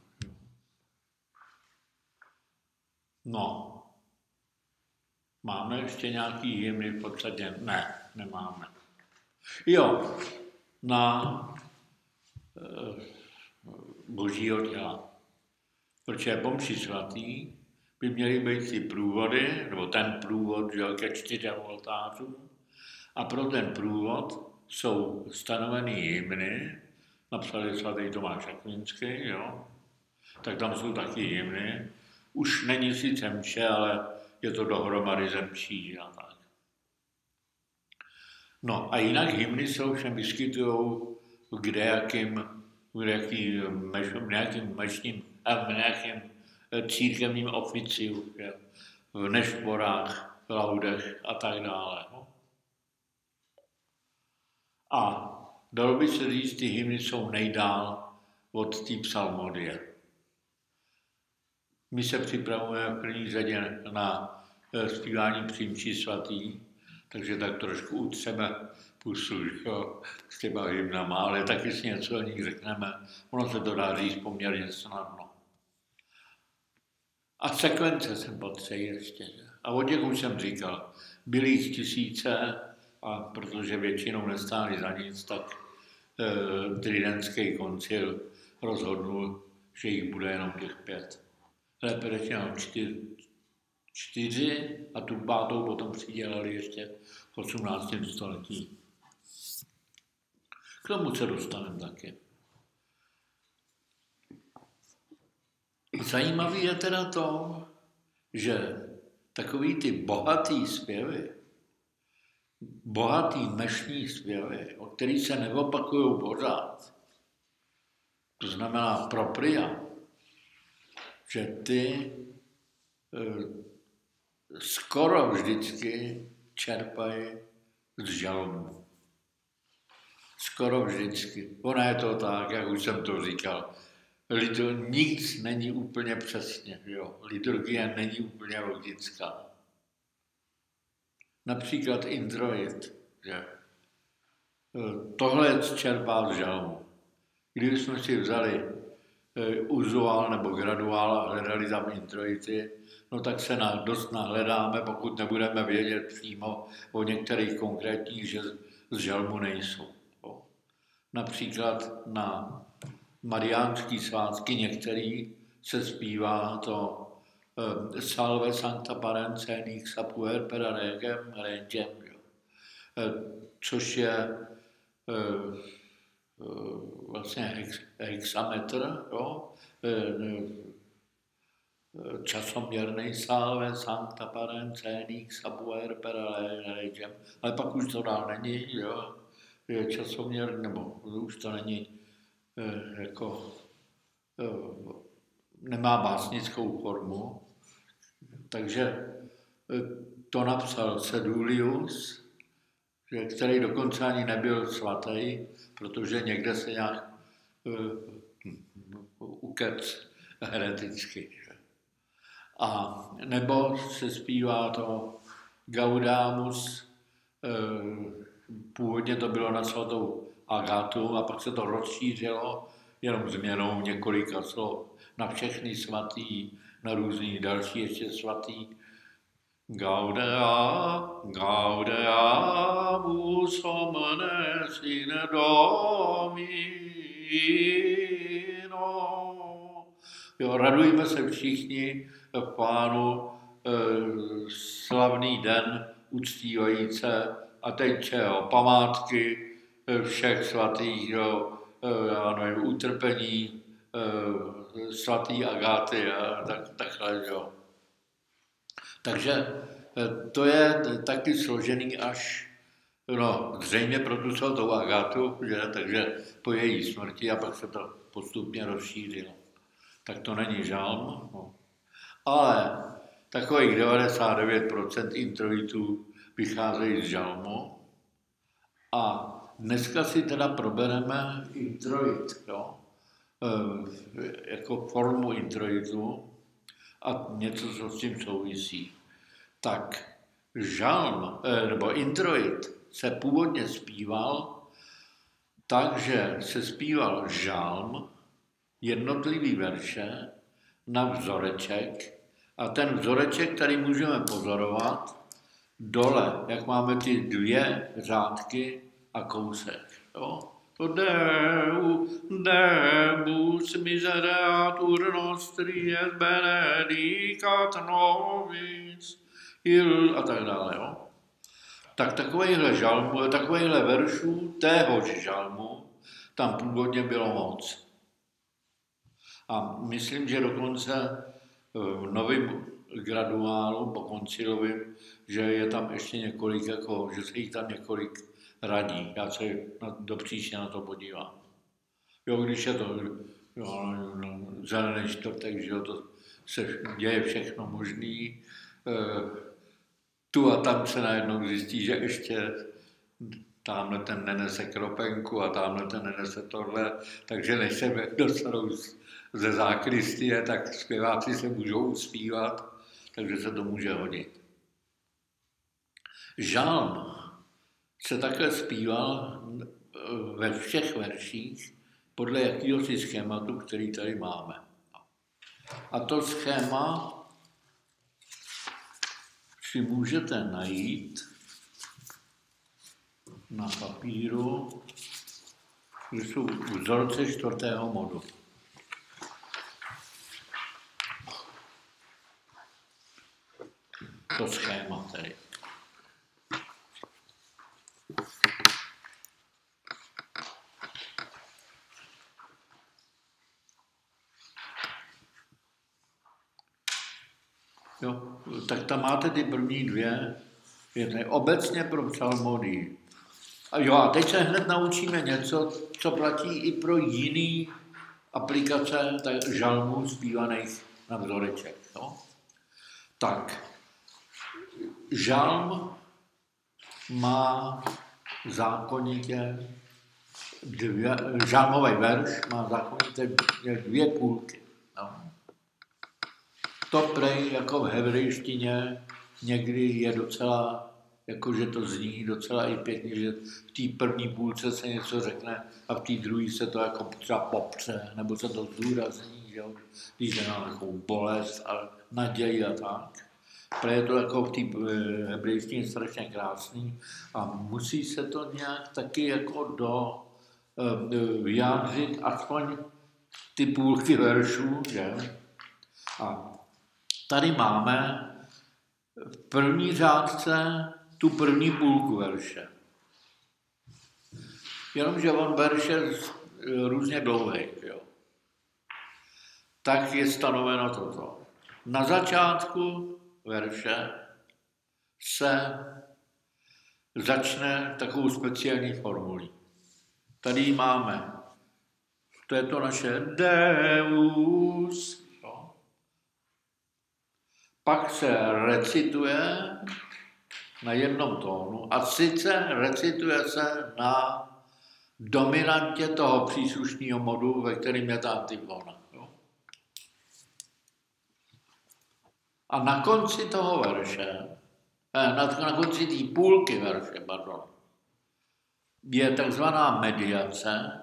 No, máme ještě nějaký hymny v podstatě? Ne, nemáme. Jo, na Božího těla. Protože po mši svatý by měly být ty průvody, nebo ten průvod, že ke 4 oltářům. A pro ten průvod jsou stanoveny hymny, napsali svatý Tomáš Akvinský, jo. Tak tam jsou taky hymny. Už není sice mše, ale je to dohromady ze mší a tak. No a jinak hymny se ovšem vyskytují v nějakým církevním oficiu, v nešporách, v laudech a tak dále. No. A dalo by se říct, ty hymny jsou nejdál od té psalmodie. My se připravujeme v první řadě na zpívání při mši svatý, takže tak trošku utřeme pusu, jo, s těma hymnama, ale taky si něco o nich řekneme. Ono se to dá říct poměrně snadno. A sekvence jsem potřebuji ještě. A o těch už jsem říkal, byly jich tisíce, a protože většinou nestáli za nic, tak Tridentský koncil rozhodnul, že jich bude jenom těch 5. Lépe řečeno 4 a tu 5. potom přidělali ještě v 18. století. K tomu se dostaneme taky. Zajímavé je teda to, že takový ty bohatý zpěvy, bohatý mešní zpěvy, o kterých se neopakují pořád, to znamená propria, že ty skoro vždycky čerpají z žalmu. Skoro vždycky. Ono je to tak, jak už jsem to říkal. Nic není úplně přesně. Jo? Liturgie není úplně logická. Například introit. Že? Tohle čerpá z žalmu. Když jsme si vzali uzuál nebo graduál a hledali tam introity, no tak se dost nahledáme, pokud nebudeme vědět přímo o některých konkrétních, že z žalmu nejsou. Jo. Například na mariánský svátky některý se zpívá to Salve Sancta Parens Nix Sapuer per regem regem, což je vlastně hexametr, jo? Časoměrný Salve Sancta Parens Nix Sapuer per regem, ale pak už to dál není, jo? Je časoměr, nebo už to není jako nemá básnickou formu, takže to napsal Sedulius, který dokonce ani nebyl svatý, protože někde se nějak ukec hereticky. A nebo se zpívá to Gaudamus, původně to bylo na svatou Agátu a pak se to rozšířilo jenom změnou několika slov na všechny svatý, na různý další ještě svatý. Gaudeamus omnes in Domino. Jo, radujme se všichni v Pánu, slavný den uctívajíce a teď čeho, památky všech svatých, jo, já nevím, utrpení svatý Agáty a takhle, jo. Takže to je taky složený až, no, zřejmě pro tu svatou Agátu, že? Takže po její smrti a pak se to postupně rozšířilo. Tak to není žalm, no. Ale takových 99% introitů vycházejí z žalmu a dneska si teda probereme introit, jo? Jako formu introitu a něco, co s tím souvisí. Tak žalm, nebo introit se původně zpíval tak, že se zpíval žalm, jednotlivý verše na vzoreček a ten vzoreček, který můžeme pozorovat dole, jak máme ty 2 řádky a kousek. Jo? To Deus miseratur nostri et benedicat nobis a tak dále. Jo? Tak takovýchhle veršů téhož žalmu tam původně bylo moc. A myslím, že dokonce v novém graduálu po koncilovém, že je tam ještě několik, jako, že se jich tam několik radí. Já se do příště na to podívám. Jo, když je to zelený čtvrtek, že jo, to se děje všechno možný. Tu a tam se najednou zjistí, že ještě tamhle ten nenese kropenku a tamhle ten nenese tohle, takže než se dostanou ze zákristie, tak zpěváci se můžou uspívat, takže se to může hodit. Žalm se také zpíval ve všech verších podle jakéhosi schématu, který tady máme. A to schéma si můžete najít na papíru že jsou vzorce 4. modu. To schéma tedy. Jo, tak tam máte ty první dvě věty. Obecně pro psalmodii. A teď se hned naučíme něco, co platí i pro jiný aplikace žalmů zpívaných na vzoreček. Jo? Tak, žalm má zákonitě žalmový verš má zákonitě dvě půlky. No. To prej jako v hebrejštině někdy je docela, jakože to zní docela i pěkně, že v té první půlce se něco řekne a v té druhé se to jako třeba popře, nebo se to zdůrazní, že? Když je na takovou bolest a naději a tak. Prej je to jako v té hebrejštině strašně krásný a musí se to nějak taky jako vyjádřit aspoň ty půlky veršů, že? A tady máme v první řádce tu první půlku verše. Jenomže on verš je různě dlouhý, jo. Tak je stanoveno toto. Na začátku verše se začne takovou speciální formulí. Tady máme, to je to naše Deus, jo. Pak se recituje na jednom tónu a sice recituje se na dominantě toho příslušného modu, ve kterým je ta antifona. Jo. A na konci toho verše, na konci té půlky verše, je takzvaná mediace,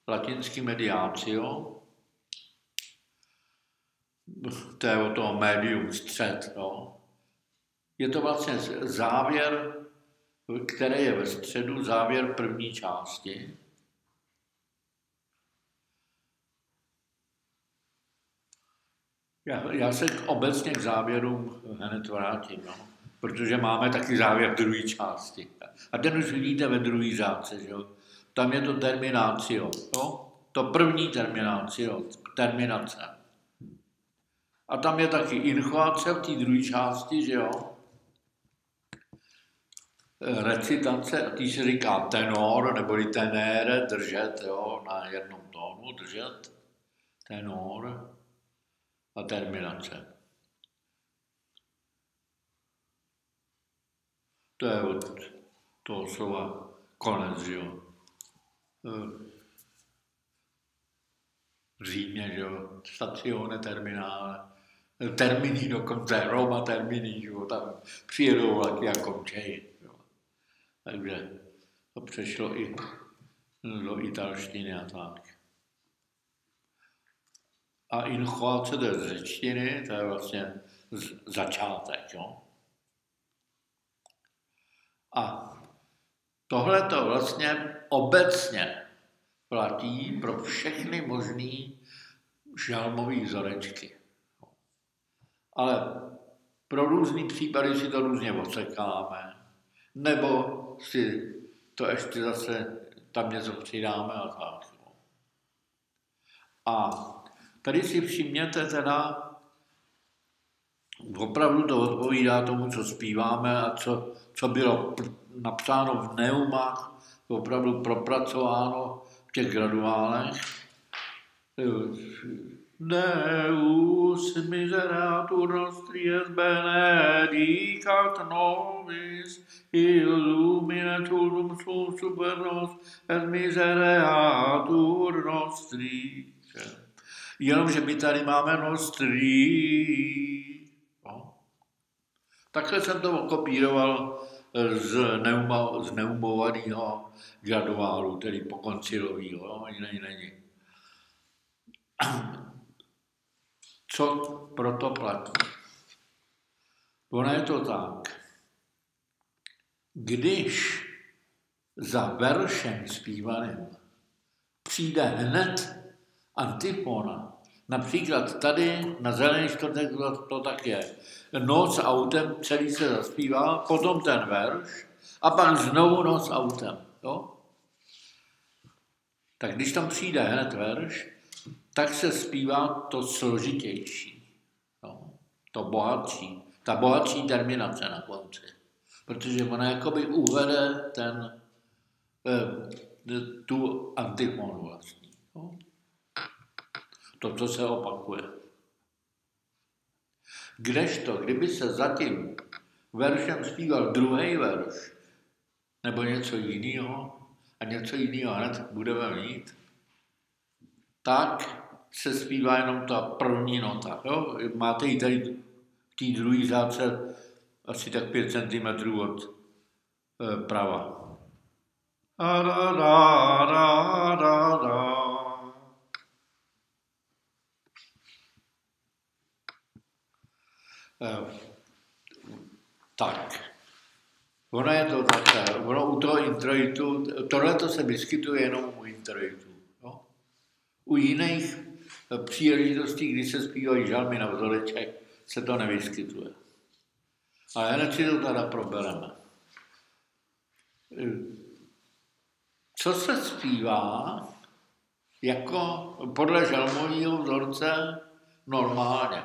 latinský mediatio, to je o toho médium střed. No. Je to vlastně závěr, který je ve středu, závěr první části. Já se obecně k závěrům hned vrátím, no. Protože máme taky závěr druhé části. A ten už vidíte ve druhé řádce, že jo? Tam je to terminácio, jo? To první terminace. A tam je taky inchoace v té druhé části, že jo? Recitace, a tý se říká tenor, neboli tenere, držet, jo? Na jednom tónu, držet, tenor a terminace. To je od toho slova konec, jo. V Římě, že jo, stazione terminale, termini dokonce, Roma termini, jo, tam přijedou vlaky a končejí. Takže to přešlo i do italštiny a tak. A inchoace do řečtiny, to je vlastně začátek, jo. A tohle to vlastně obecně platí pro všechny možné žalmové vzorečky. Ale pro různý případy si to různě odsekáme, nebo si to ještě zase tam něco přidáme a tak. A tady si všimněte teda, opravdu to odpovídá tomu, co zpíváme a co bylo napsáno v neumách, opravdu propracováno v těch graduálech. Deus miseratur nostri es benedicat nobis, illumine tuum super nos es miseratur nostri. Jenomže my tady máme nostri. No. Takhle jsem to okopíroval z neumovaného graduálu, tedy pokoncilového, jiný není. Co proto platí? Ono je to tak. Když za veršem zpívaným přijde hned antifona. Například tady na Zelený čtvrtek to tak je. Noc autem, celý se zaspívá, potom ten verš a pak znovu noc autem. Jo? Tak když tam přijde hned verš, tak se zpívá to složitější, jo? To bohatší, ta bohatší terminace na konci. Protože ona jakoby uvede tu antifonu vlastně. Jo? To, co se opakuje. Kdežto, kdyby se za tím veršem zpíval druhý verš, nebo něco jiného, a něco jiného hned budeme mít, tak se zpívá jenom ta první nota. Jo? Máte ji tady v té druhé řádce asi tak 5 cm od prava. Tak. Ono je to takhle. Ono u toho introitu, tohle to se vyskytuje jenom u introitu. No? U jiných příležitostí, kdy se zpívají žalmy na vzoreček, se to nevyskytuje. Ale hned si to teda probereme. Co se zpívá jako podle žalmového vzorce normálně?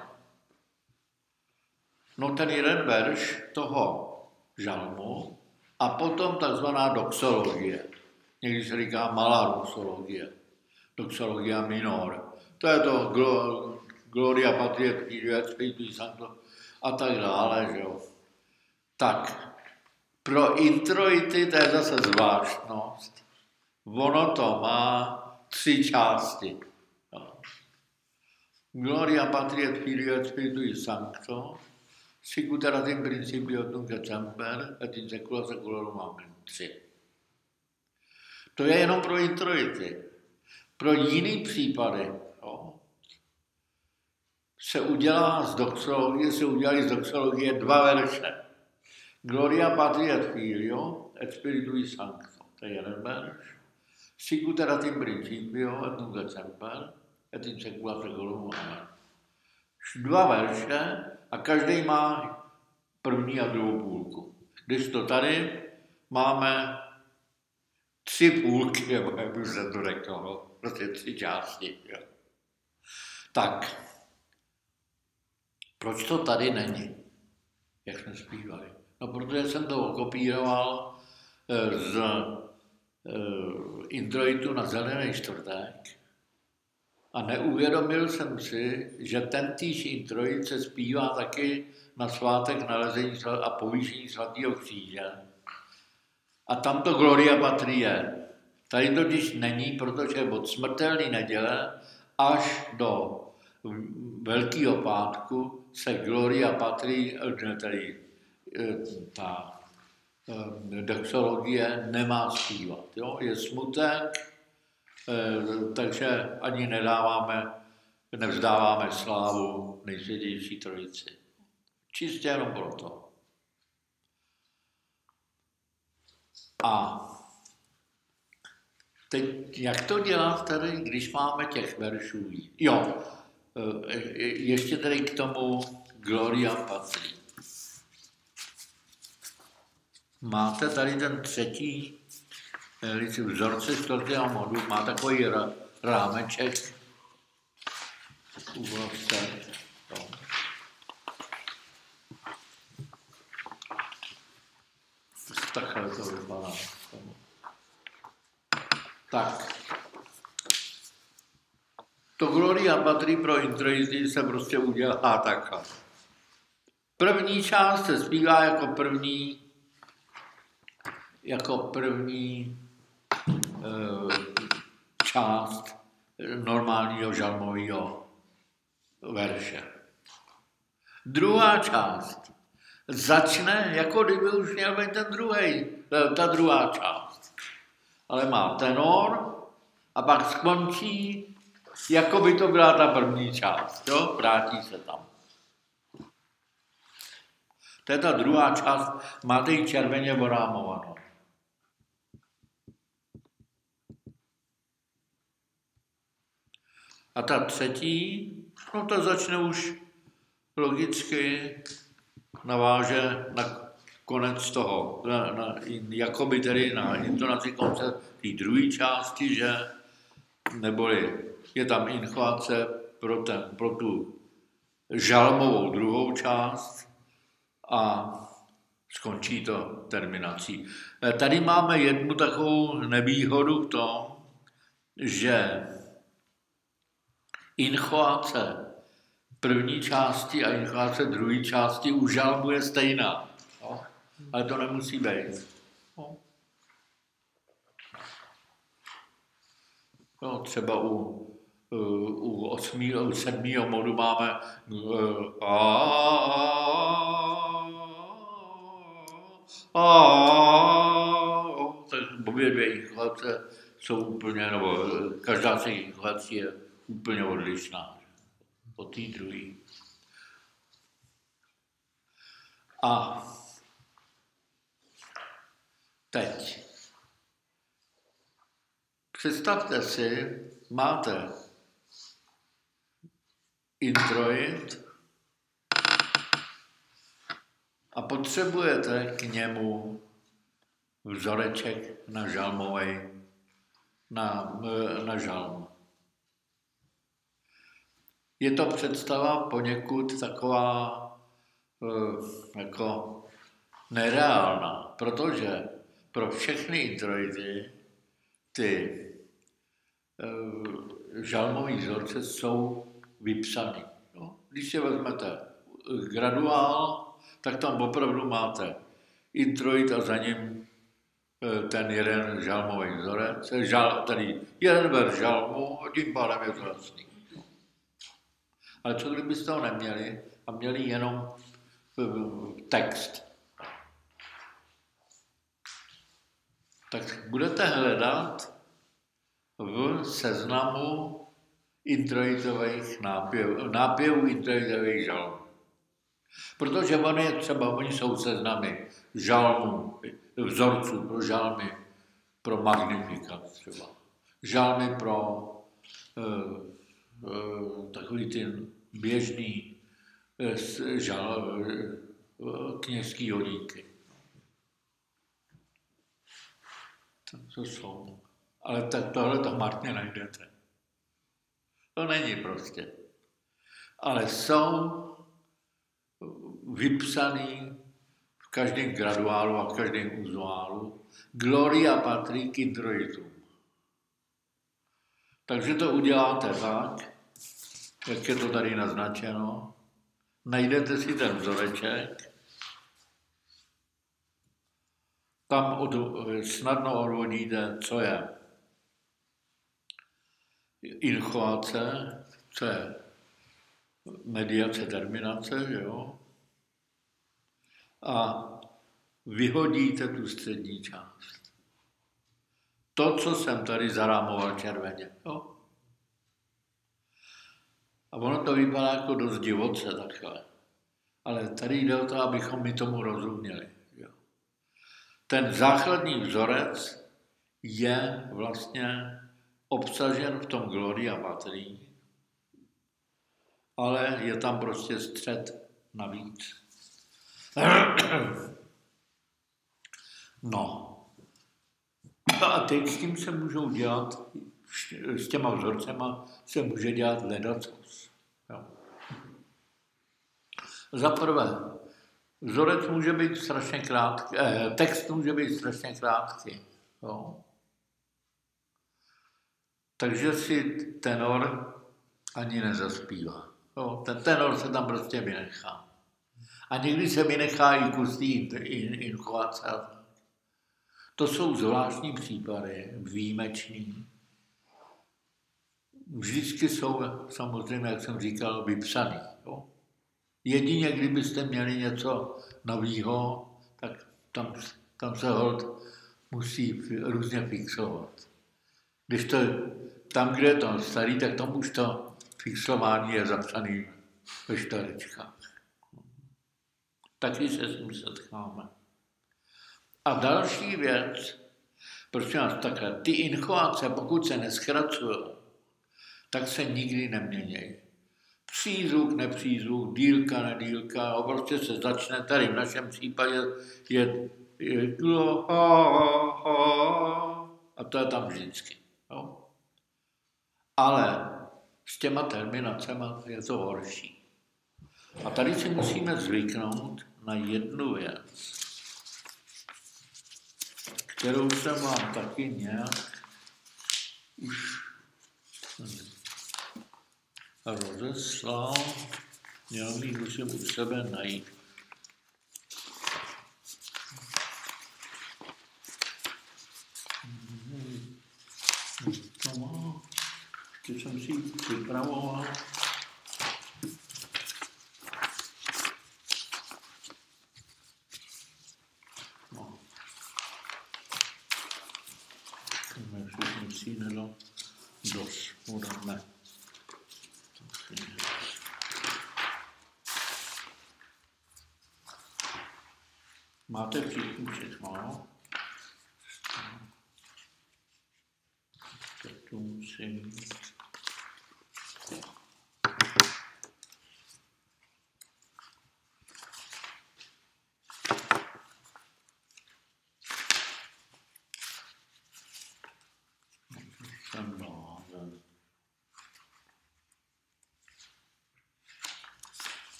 No ten jeden verš toho žalmu a potom takzvaná doxologie. Někdy se říká malá doxologie. Doxologia minor. To je to Gloria Patrie Filii Spiritus Sancto a tak dále, že jo. Tak, pro introity to je zase zvláštnost. Ono to má 3 části. No. Gloria Patrie Filii Spiritus Sancto, Sicuteratim principio nunc et semper, et in secula seculorum amen. 3. To je jenom pro introity. Pro jiný případy se udělají z doxologie 2 verše. Gloria Patrie et Filio et Spiritui Sancto. To je jeden verš. Sicuteratim principio et nunc et semper, et in secula seculorum amen. 2 verše a každý má první a druhou půlku. Když to tady máme 3 půlky, nebo jak bych se to řekl, prostě 3 části. Jo. Tak, proč to tady není, jak jsme zpívali? No, protože jsem to okopíroval z introitu na Zelený čtvrtek a neuvědomil jsem si, že tentýž introit se zpívá taky na svátek nalezení a povýšení svatého kříže. A tam to Gloria Patrie. Tady totiž není, protože od smrtelné neděle až do Velkého pátku se Gloria Patrie, tedy ta doxologie nemá zpívat. Jo? Je smutek, takže ani nevzdáváme slávu nejsvětější trojici. Čistě jenom proto. A teď, jak to dělat tady, když máme těch veršů? Jo, ještě tady k tomu Gloria Patrie. Máte tady ten třetí vzorce 4. modu, má takový rámeček uprostřed. Takhle to vypadá. Tak. To Gloria Patrie pro introity se prostě udělá takhle. První část se zpívá jako první část normálního žalmového verše. Druhá část začne, jako kdyby už měl být ta druhá část. Ale má tenor a pak skončí, jako by to byla ta první část. Jo? Vrátí se tam. To je ta druhá část, máte ji červeně orámovanou. A ta třetí, no to začne už logicky naváže na konec toho, jakoby tedy na intonaci konce té druhé části, že neboli je tam incholace pro tu žalmovou druhou část a skončí to terminací. Tady máme jednu takovou nevýhodu v tom, že incholace první části a incholace druhé části u žalmu je stejná. No? Ale to nemusí být. No, třeba u 7. modu máme tak obě dvě incholace jsou úplně, nebo každá z těch incholací je úplně odlišná od té druhé. A teď představte si, máte introit a potřebujete k němu vzoreček na žalmovej, na žalm. Je to představa poněkud taková jako nereálná, protože pro všechny introity ty žalmové vzorce jsou vypsaný. No? Když si vezmete graduál, tak tam opravdu máte introit a za ním ten jeden žalmový vzorec, tedy jeden verš žalmu a tím pádem je to jasný. Ale co kdybyste ho neměli a měli jenom text? Tak budete hledat v seznamu introitových nápěvů introitových žalmů. Protože oni jsou seznamy žalmů, vzorců pro žalmy, pro magnifikat třeba. Žalmy pro takový ty běžný kněžský hodinky. To jsou. Ale tohle to marně najdete. To není prostě. Ale jsou vypsaný v každém graduálu a v každém uzuálu gloria patří k introitům. Takže to uděláte tak, jak je to tady naznačeno. Najdete si ten vzoreček, tam snadno odvodíte, co je incholace, co je mediace, terminace, jo? A vyhodíte tu střední část. To, co jsem tady zarámoval červeně. Jo? A ono to vypadá jako dost divoce takhle. Ale tady jde o to, abychom my tomu rozuměli. Jo? Ten základní vzorec je vlastně obsažen v tom gloria patří, ale je tam prostě střed navíc. No. A teď s tím se můžou dělat, s těma vzorcema se může dělat ledacos. Za prvé, vzorec může být strašně krátký, text může být strašně krátký. Jo. Takže si tenor ani nezaspívá. Jo. Ten tenor se tam prostě vynechá. A někdy se vynechá i kus té incholace. To jsou zvláštní případy, výjimečný. Vždycky jsou samozřejmě, jak jsem říkal, vypsaný. Jo. Jedině, kdybyste měli něco nového, tak tam se holt musí různě fixovat. Když to tam, kde je to starý, tak tam už to fixování je zapsané ve čtverečkách. Taky se s tím setkáme. A další věc, prosím vás, takhle, ty incholace, pokud se nezkracují, tak se nikdy neměnějí. Přízvuk, nepřízvuk, dílka, nedílka, prostě se začne, tady v našem případě je a to je tam vždycky. Jo? Ale s těma terminacemi je to horší. A tady si musíme zvyknout na jednu věc, kterou jsem vám taky nějak už rozeslal, musím u sebe najít. Ještě jsem si připravoval. No. Musí nedal dost. Ne. Máte všichni všechno? Tak to musím...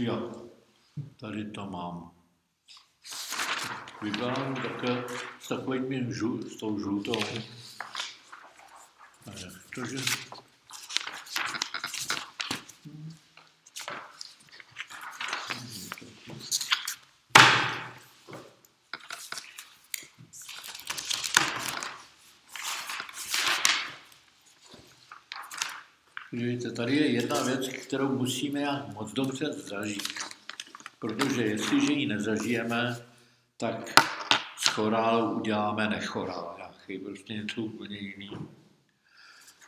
Jo, tady to mám. Vypadám také s takovým s tou žlutou. A jak to, že... Víte, tady je jedna věc, kterou musíme nějak moc dobře zažít. Protože jestliže ji nezažijeme, tak z chorálu uděláme nechorál nějaký, prostě něco úplně jiný.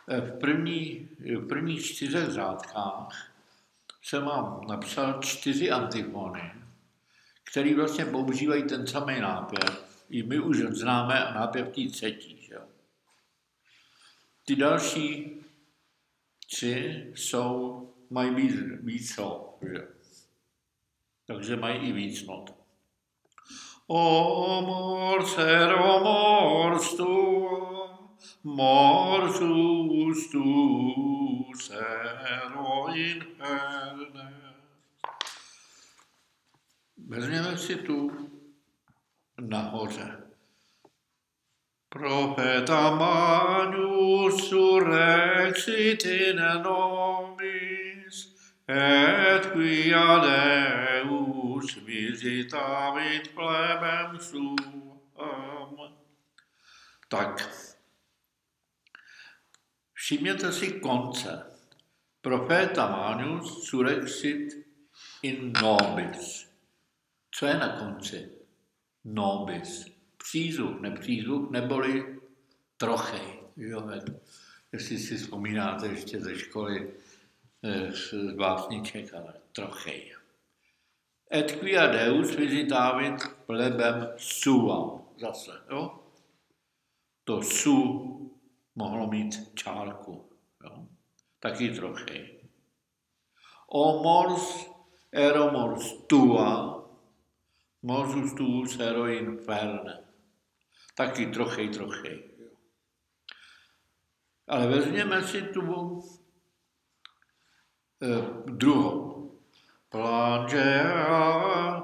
V prvních 4 řádkách jsem vám napsal 4 antifony, které vlastně používají ten samý nápěv. I my už známe nápěv té 3. Že? Ty další 3 mají víc slov, že? Takže mají i víc not. O mors ero mors tua, morsus tuus ero in hernes. Vezměme si tu nahoře. Profeta Manius surrexit in nobis, et quia Deus visitavit plebem suam. Tak, všimněte si konce. Profeta Manius surrexit in nobis. Co je na konci? Nobis. Přízvuk, nepřízvuk, neboli trochej. Jo, jestli si vzpomínáte ještě ze školy z básniček, ale trochej. Et quia Deus visitavit plebem suam. Zase, jo? To su mohlo mít čárku. Jo? Taky trochej. O mors ero mors tua, morsus tuus ero inferne. Taky trochej. Ale vezměme si tu druhou.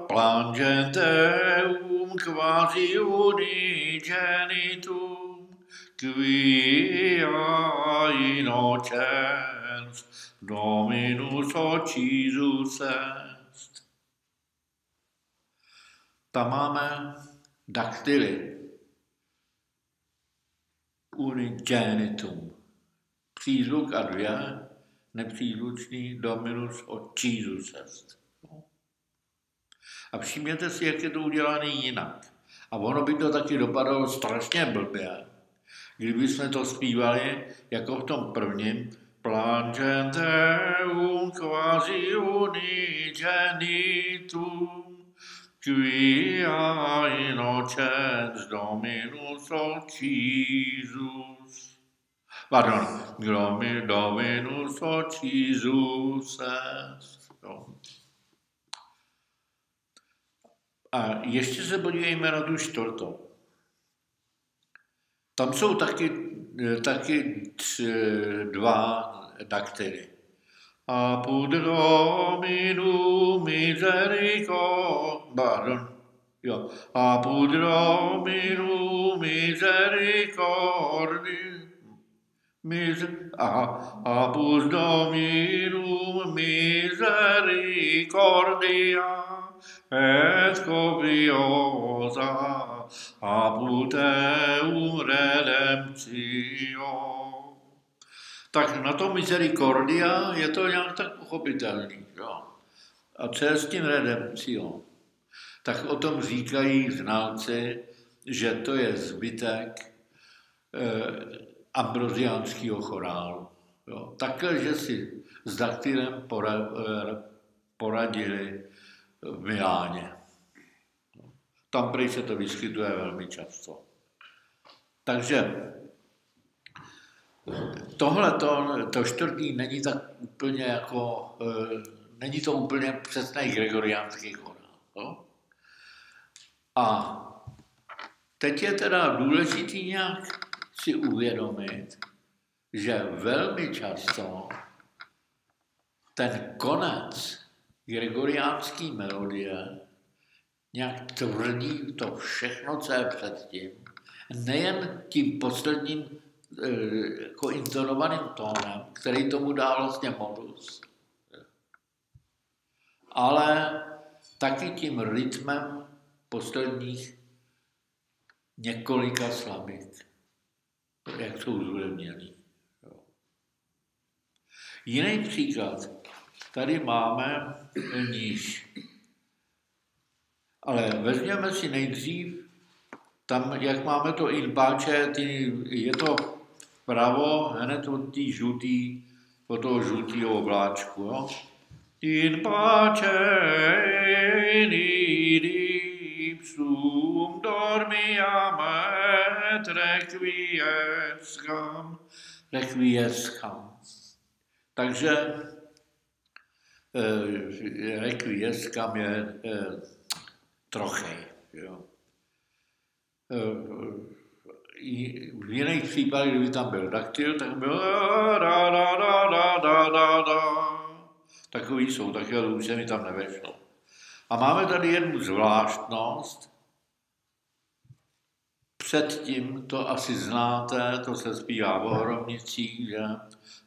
Plangentem quasi unigenitum, quia innocens Dominus occisus est. Tam máme daktily. Unigenitum. Přízvuk a 2, nepřízvučný Dominus occisus est. A všimněte si, jak je to udělané jinak. A ono by to taky dopadalo strašně blbě, Kdybychom to zpívali jako v tom prvním, Plangentem quasi unigenitum, quia innocens Dominus occisus. Pardon, Dominus occisus est. A ještě se podívejme na tu čtvrtou. Tam jsou taky dva daktyly. Apud Dominu Apud Dominu Apud Dominum misericordia et copiosa apud eum redemptio. Tak na to misericordia je to nějak tak pochopitelný. Jo? A co je s tím redemptio? Tak o tom říkají znalci, že to je zbytek ambroziánského chorálu. Jo? Takhle, že si s daktylem poradili v Miláně. Tam prý se to vyskytuje velmi často. Takže to čtvrtý není tak úplně jako, není to úplně přesný gregoriánský chorál. No? A teď je teda důležitý nějak si uvědomit, že velmi často ten konec gregoriánské melodie nějak tvrdí to všechno, co je předtím, nejen tím posledním jako intonovaným tónem, který tomu dá vlastně modus, ale taky tím rytmem posledních několika slabik, jak jsou zhudebněný. Jiný příklad. Tady máme níž. Ale vezměme si nejdřív, tam, jak máme to in pace, je to vpravo, hned od té žlutý, od toho žlutého obláčku. Jo? In pace ipsum dormiam et requiescam. Takže requiescam je trochej. Jo. V jiných případech, kdyby tam byl daktyl, tak byl takový jsou, také už se mi tam nevešlo. A máme tady jednu zvláštnost. Předtím, to asi znáte, to se zpívá v Ohromnicích, že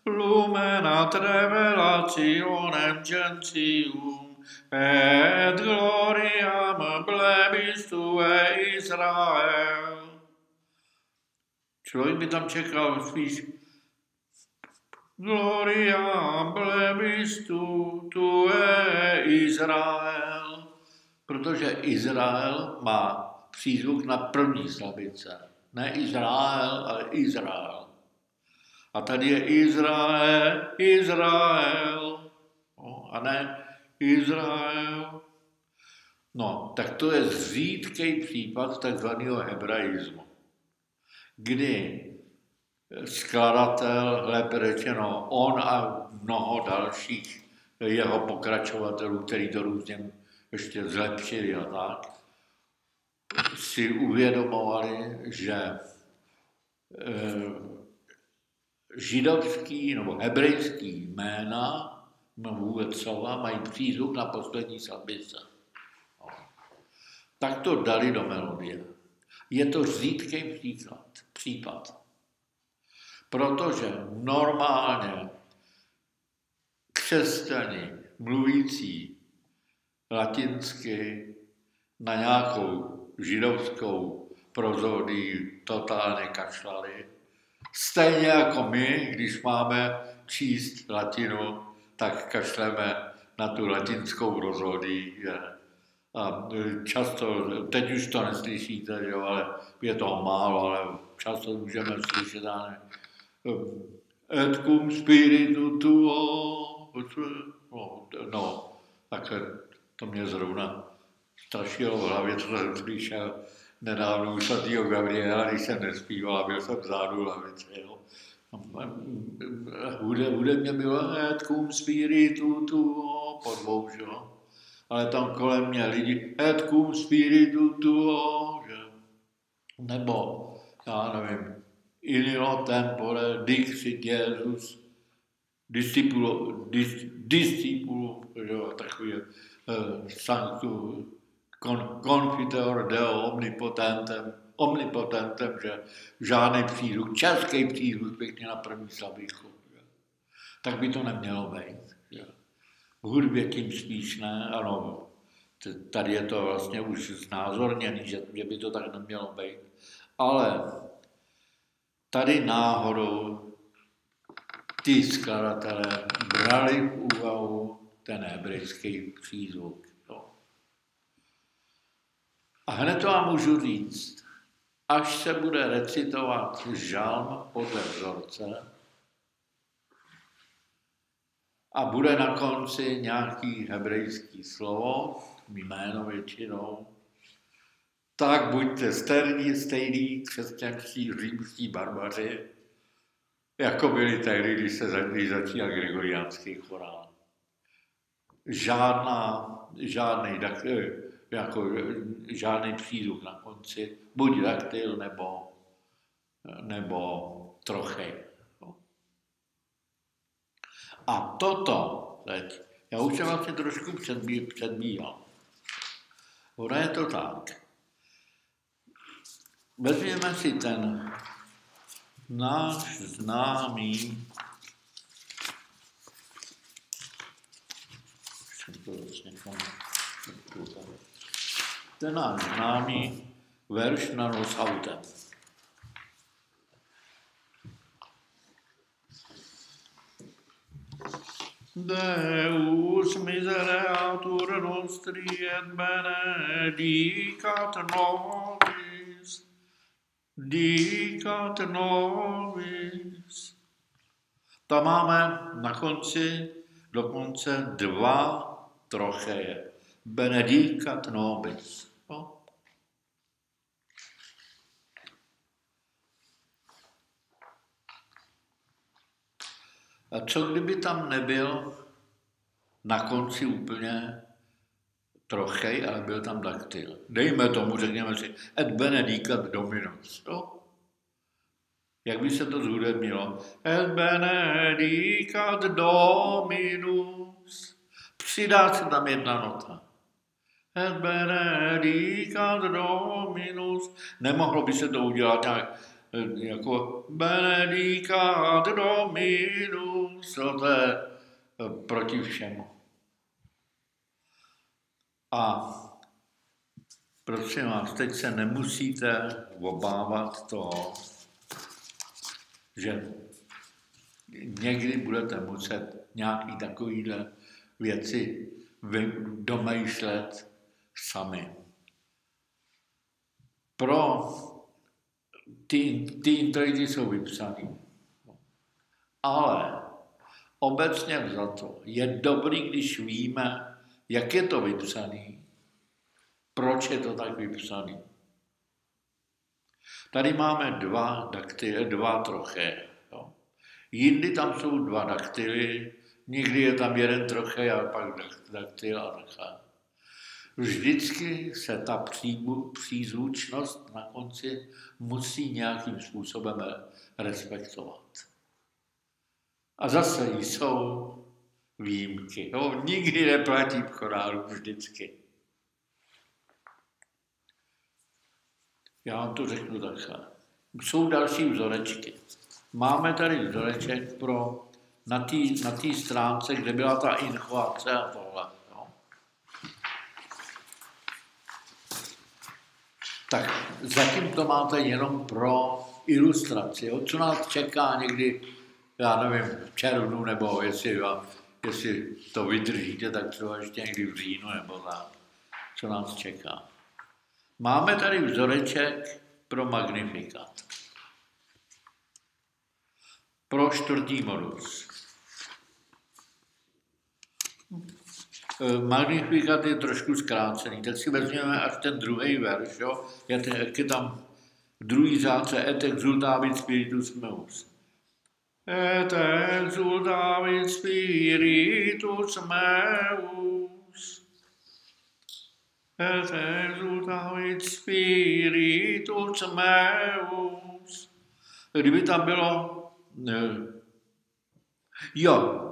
Lumenat revelationem gentium et gloriam plebis tue Israel. Člověk by tam čekal spíš gloriam plebis tue Israel, protože Izrael má přízvuk na první slabice. Ne Izrael, ale Izrael. A tady je Izrael. A ne Izrael. No, tak to je zřídký případ takzvaného hebraismu, kdy skladatel, lépe řečeno on a mnoho dalších jeho pokračovatelů, který to různě ještě zlepšili a tak, si uvědomovali, že židovský nebo hebrejský jména, no vůbec slova, mají přízvuk na poslední slabice. Tak to dali do melodie. Je to řídký případ. Protože normálně křesťani mluvící latinsky na nějakou židovskou prozodii totálně kašlali. Stejně jako my, když máme číst latinu, tak kašleme na tu latinskou prozodii. A často, teď už to neslyšíte, jo, ale je toho málo, ale často můžeme slyšet, et cum spiritu tuo, no, tak to mě zrovna strašilo v hlavě, co jsem slyšel nedávno u svatýho Gabriela, když jsem nespíval, byl jsem vzadu hlavice, jo. Hudebně bylo et cum spiritu tuo, po dvou, že jo. Ale tam kolem mě lidi et cum spiritu tuo, že? Nebo, já nevím, in illo tempore dixit Jesus discipulo, že jo, takový sanctu confiteor deo omnipotentem, že žádný přízvuk, český přízvuk pěkně na první slavíku. Tak by to nemělo být. Že? V hudbě tím spíš ne, ano, tady je to vlastně už znázorněný, že by to tak nemělo být. Ale tady náhodou ty skladatelé brali v úvahu ten hebrejský přízvuk. No. A hned to vám můžu říct, až se bude recitovat žalm podle vzorce a bude na konci nějaký hebrejský slovo, jméno většinou, tak buďte stejný křesťanští římští barbaři, jako byli tehdy, když začínal gregoriánský chorál. Žádný přízvuk na konci, buď daktyl nebo trochej. A toto teď, já už jsem vlastně trošku předbíhal. Ono je to tak. Vezměme si ten náš známý, ten náš známý verš na nos autem. Deus misereatur nostri et benedicat nobis. Tam máme na konci dokonce dva trocheje. Benedicat nobis. No. A co kdyby tam nebyl na konci úplně trochej, ale byl tam daktyl. Dejme tomu, řekněme si, et benedicat dominus. No? Jak by se to zhudebnilo? Et benedicat dominus. Přidá se tam jedna nota. Et benedicat dominus. Nemohlo by se to udělat nějak jako benedicat dominus. To je proti všemu. A prosím vás, teď se nemusíte obávat toho, že někdy budete muset nějaký takovýhle věci domýšlet sami. Pro ty introjdy jsou vypsaný. Ale obecně vzato je dobrý, když víme, jak je to vypsaný, proč je to tak vypsaný. Tady máme dva troché. Jo. Jindy tam jsou dva daktyly, někdy je tam jeden troché a pak daktyl a takhle. Vždycky se ta přízvučnost na konci musí nějakým způsobem respektovat. A zase jsou výjimky. Jo. Nikdy neplatí v chorálu, vždycky. Já vám to řeknu takhle. Jsou další vzorečky. Máme tady vzoreček na té stránce, kde byla ta inchoace a tohle. Jo. Tak zatím to máte jenom pro ilustraci. Jo. Co nás čeká někdy, já nevím, v červnu, nebo jestli to vydržíte, tak třeba ještě někdy v říjnu nebo tak. co nás čeká. Máme tady vzoreček pro magnifikát. Pro čtvrtý modus. Magnifikát je trošku zkrácený, tak si vezměme až ten druhý verš, jo? Jak je tam v druhý řádce et exultavit spiritus meus. Et exultavit spiritus meus. Et exultavit spiritus meus. Kdyby tam bylo jo.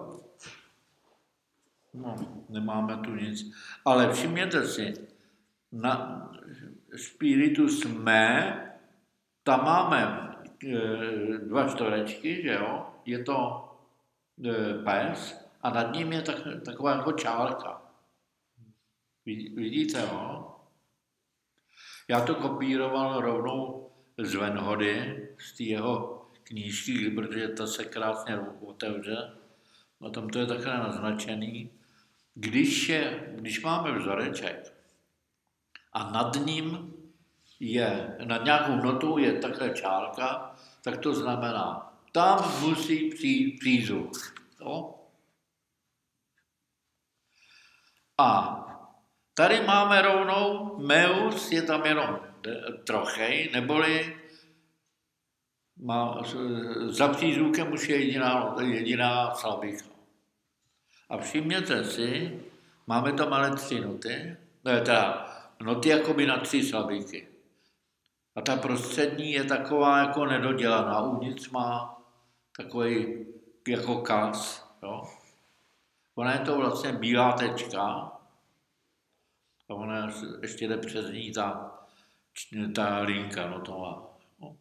No, nemáme tu nic. Ale všimněte si, na spiritus me, tam máme dva čtverečky, že jo? Je to pes a nad ním je taková jako čárka. Vidíte, jo? Já to kopíroval rovnou z Venhody, z té jeho knížky, protože ta se krásně otevře. A tam to je takhle naznačený. Když máme vzoreček a nad ním je, nad nějakou notou je takhle čárka, tak to znamená, tam musí přijít přízvuk. A tady máme rovnou meus, je tam jenom trochej, neboli za přízvukem už je jediná slabika. A všimněte si, máme tam ale 3 noty, teda noty jakoby na 3 slabiky. A ta prostřední je taková jako nedodělaná, uvnitř má takový jako kas, jo. Ona je to vlastně bílá tečka a ona ještě jde přes ní ta linka notová. No.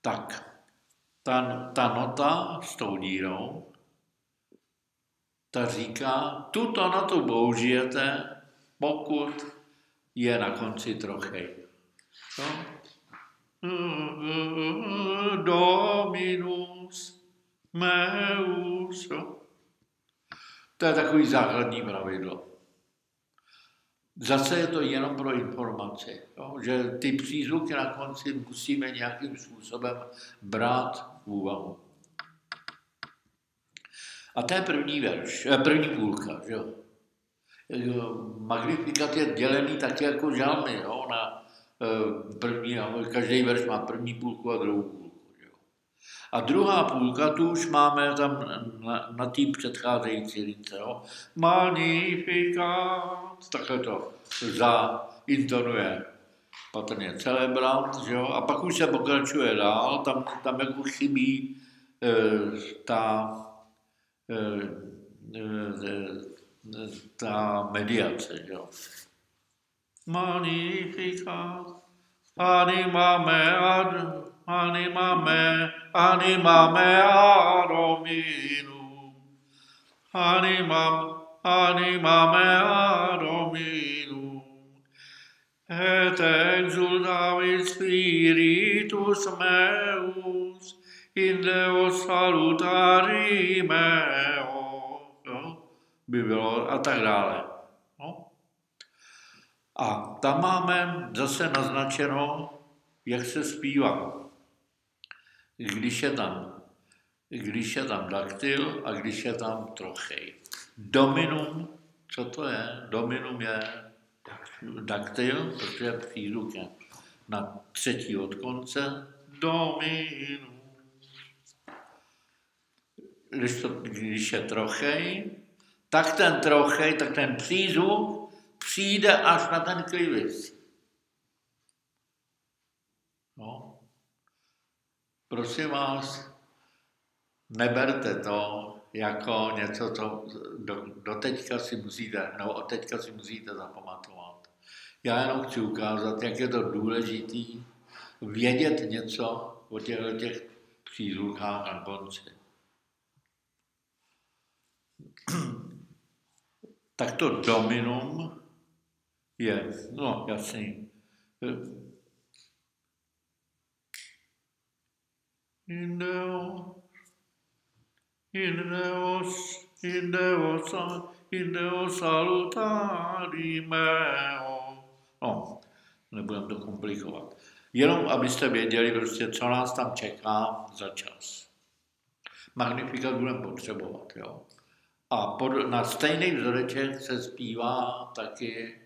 Tak, ta nota s tou dírou, ta říká, tuto notu použijete, pokud je na konci trochej. No. Dominus meus. To je takový základní pravidlo. Zase je to jenom pro informaci, jo? Že ty přízvuky na konci musíme nějakým způsobem brát v úvahu. A to je první půlka, že jo? Magnifikat je dělený taky jako žalmy, jo? Na první, každý verš má první půlku a druhou půlku, že jo? A druhá půlka, tu už máme tam na té předcházející lince, jo? Magnifikat, takhle to zaintonuje patrně celebrant, že jo? A pak už se pokračuje dál, tam jako chybí ta mediace, že jo? Magnificat, anima mea Dominum, anima mea Dominum, et exultavit spiritus meus, in Deo salutari meo, no? By bylo a tak dále. No? A tam máme zase naznačeno, jak se zpívá. Když je tam daktyl a když je tam trochej. Dominum, co to je? Dominum je daktyl, protože je přízvukem na 3. od konce. Dominum. Když je trochej, tak ten přízvuk přijde až na ten klivis. No. Prosím vás, neberte to jako něco, co teďka si musíte zapamatovat. Já jenom chci ukázat, jak je to důležitý vědět něco o těch přízvukách na konci. Tak to dominum je, no jasný, in Deus salutari meo. No, nebudem to komplikovat. Jenom abyste věděli, prostě, co nás tam čeká za čas. Magnifikat budeme potřebovat, jo. A na stejný vzoreček se zpívá taky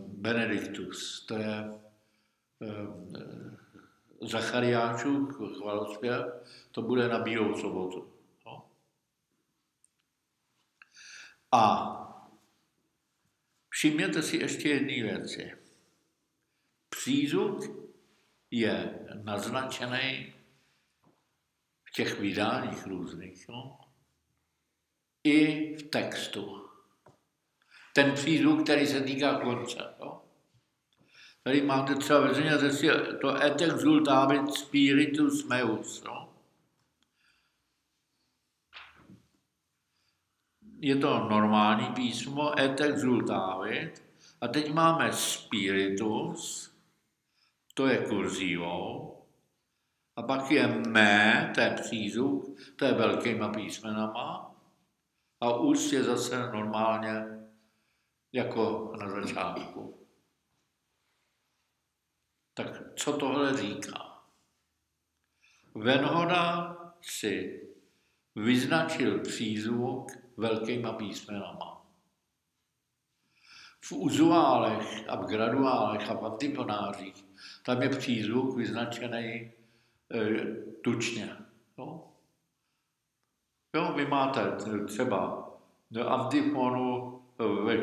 Benediktus. To je Zachariášův chvalospěv, to bude na Bílou sobotu. No. A všimněte si ještě jedné věci. Přízvuk je naznačený v těch vydáních různých, no? I v textu. Ten přízvuk, který se týká konce. No? Tady máte třeba veřejně to et exultavit spiritus meus. No? Je to normální písmo, et exultavit, a teď máme spiritus, to je kurzívou, a pak je me, to je přízvuk, to je velkýma písmenama, a úst je zase normálně jako na začátku. Tak co tohle říká? Venhoda si vyznačil přízvuk velkýma písmenama. V uzuálech a v graduálech a v antiponářích tam je přízvuk vyznačený tučně. Jo, vy máte třeba antifonu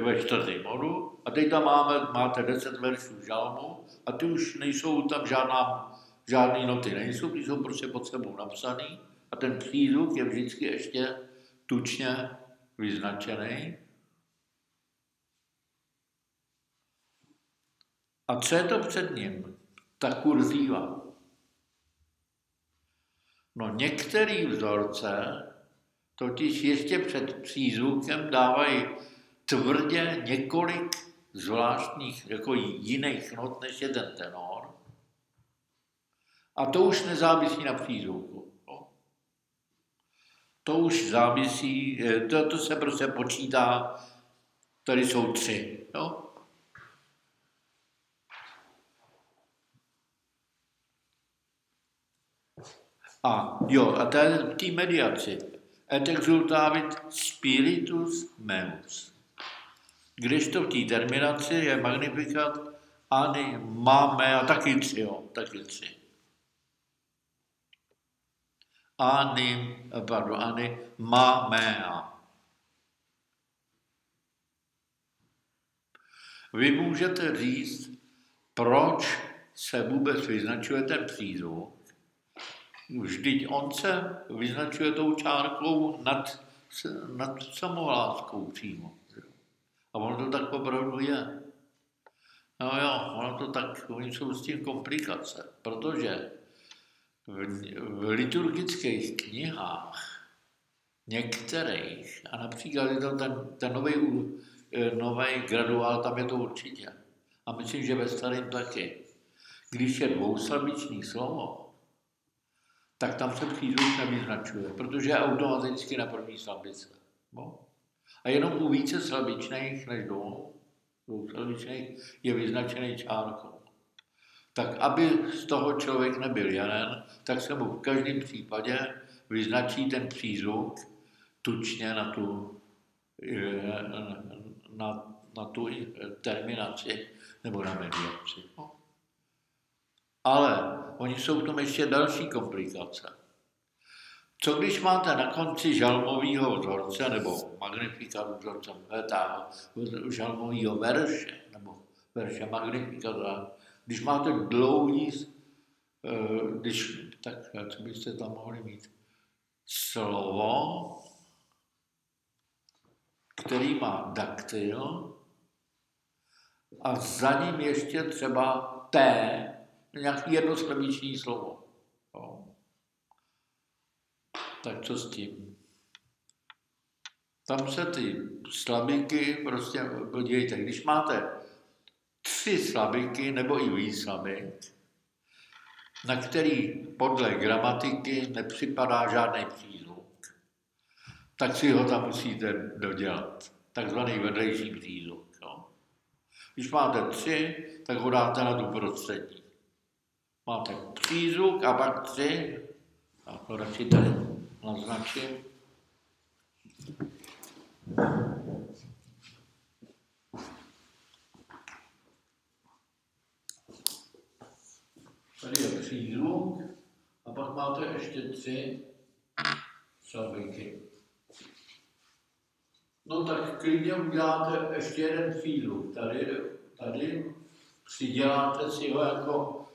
ve čtvrtém modu a teď tam máte 10 veršů žalmu a ty už nejsou tam žádný noty, nejsou, ty jsou prostě pod sebou napsaný a ten přízvuk je vždycky ještě tučně vyznačený. A co je to před ním? Ta kurzíva. No některé vzorce totiž ještě před přízvukem dávají tvrdě několik zvláštních, jako jiných not, než je ten tenor. A to už nezávisí na přízvuku. No. To už závisí, to se prostě počítá, tady jsou 3. No. A té mediaci. Et exultavit spiritus meus. Kdežto v té terminaci je magnifikat ani máme a taky 3, jo, taky 3. Ani máme a. Vy můžete říct, proč se vůbec vyznačuje ten přízvuk. Vždyť on se vyznačuje tou čárkou nad samohláskou přímo. A ono to tak opravdu je. No jo, ono to tak, oni jsou s tím komplikace, protože v liturgických knihách některých, a například je to ten nový graduál, tam je to určitě. A myslím, že ve starém taky. Když je dvouslabičný slovo, tak tam se přízvuk nevyznačuje, protože je automaticky na první slabice. No? A jenom u více slabičných než dvouslabičných je vyznačený čárkou. Tak aby z toho člověk nebyl jeden, tak se mu v každém případě vyznačí ten přízvuk tučně na tu terminaci nebo na mediaci. No? Ale oni jsou v tom ještě další komplikace. Co když máte na konci žalmového vzorce, nebo magnifikatu vzorce, žalmového verše, nebo verše magnifikata, když máte dlouhý, tak co byste tam mohli mít? Slovo, který má daktyl a za ním ještě třeba T, nějaký jednoslabiční slovo. No. Tak co s tím? Tam se ty slabiky prostě, podívejte, když máte 3 slabiky nebo i víc slabik, na který podle gramatiky nepřipadá žádný přízvuk, tak si ho tam musíte dodělat. Takzvaný vedlejší přízvuk. Jo. Když máte 3, tak ho dáte na tu prostřední. Máte přízvuk a pak 3. Já to radši tady naznačím. Tady je přízvuk a pak máte ještě 3 slabiky. No tak klidně uděláte ještě jeden přízvuk. Tady přiděláte si ho jako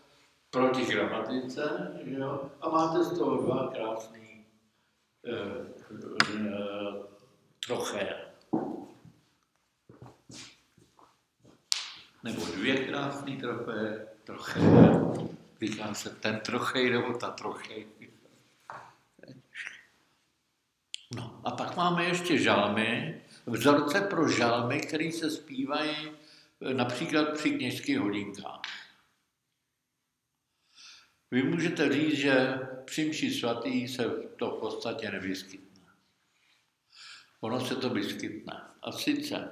proti gramatice, jo? A máte z toho 2 krásný troché. Nebo 2 krásný troché. Říká se ten trochej nebo ta trochej. No a pak máme ještě žalmy, vzorce pro žalmy, které se zpívají například při kněžských hodinkách. Vy můžete říct, že při mši svatý se to v podstatě nevyskytne. Ono se to vyskytne. A sice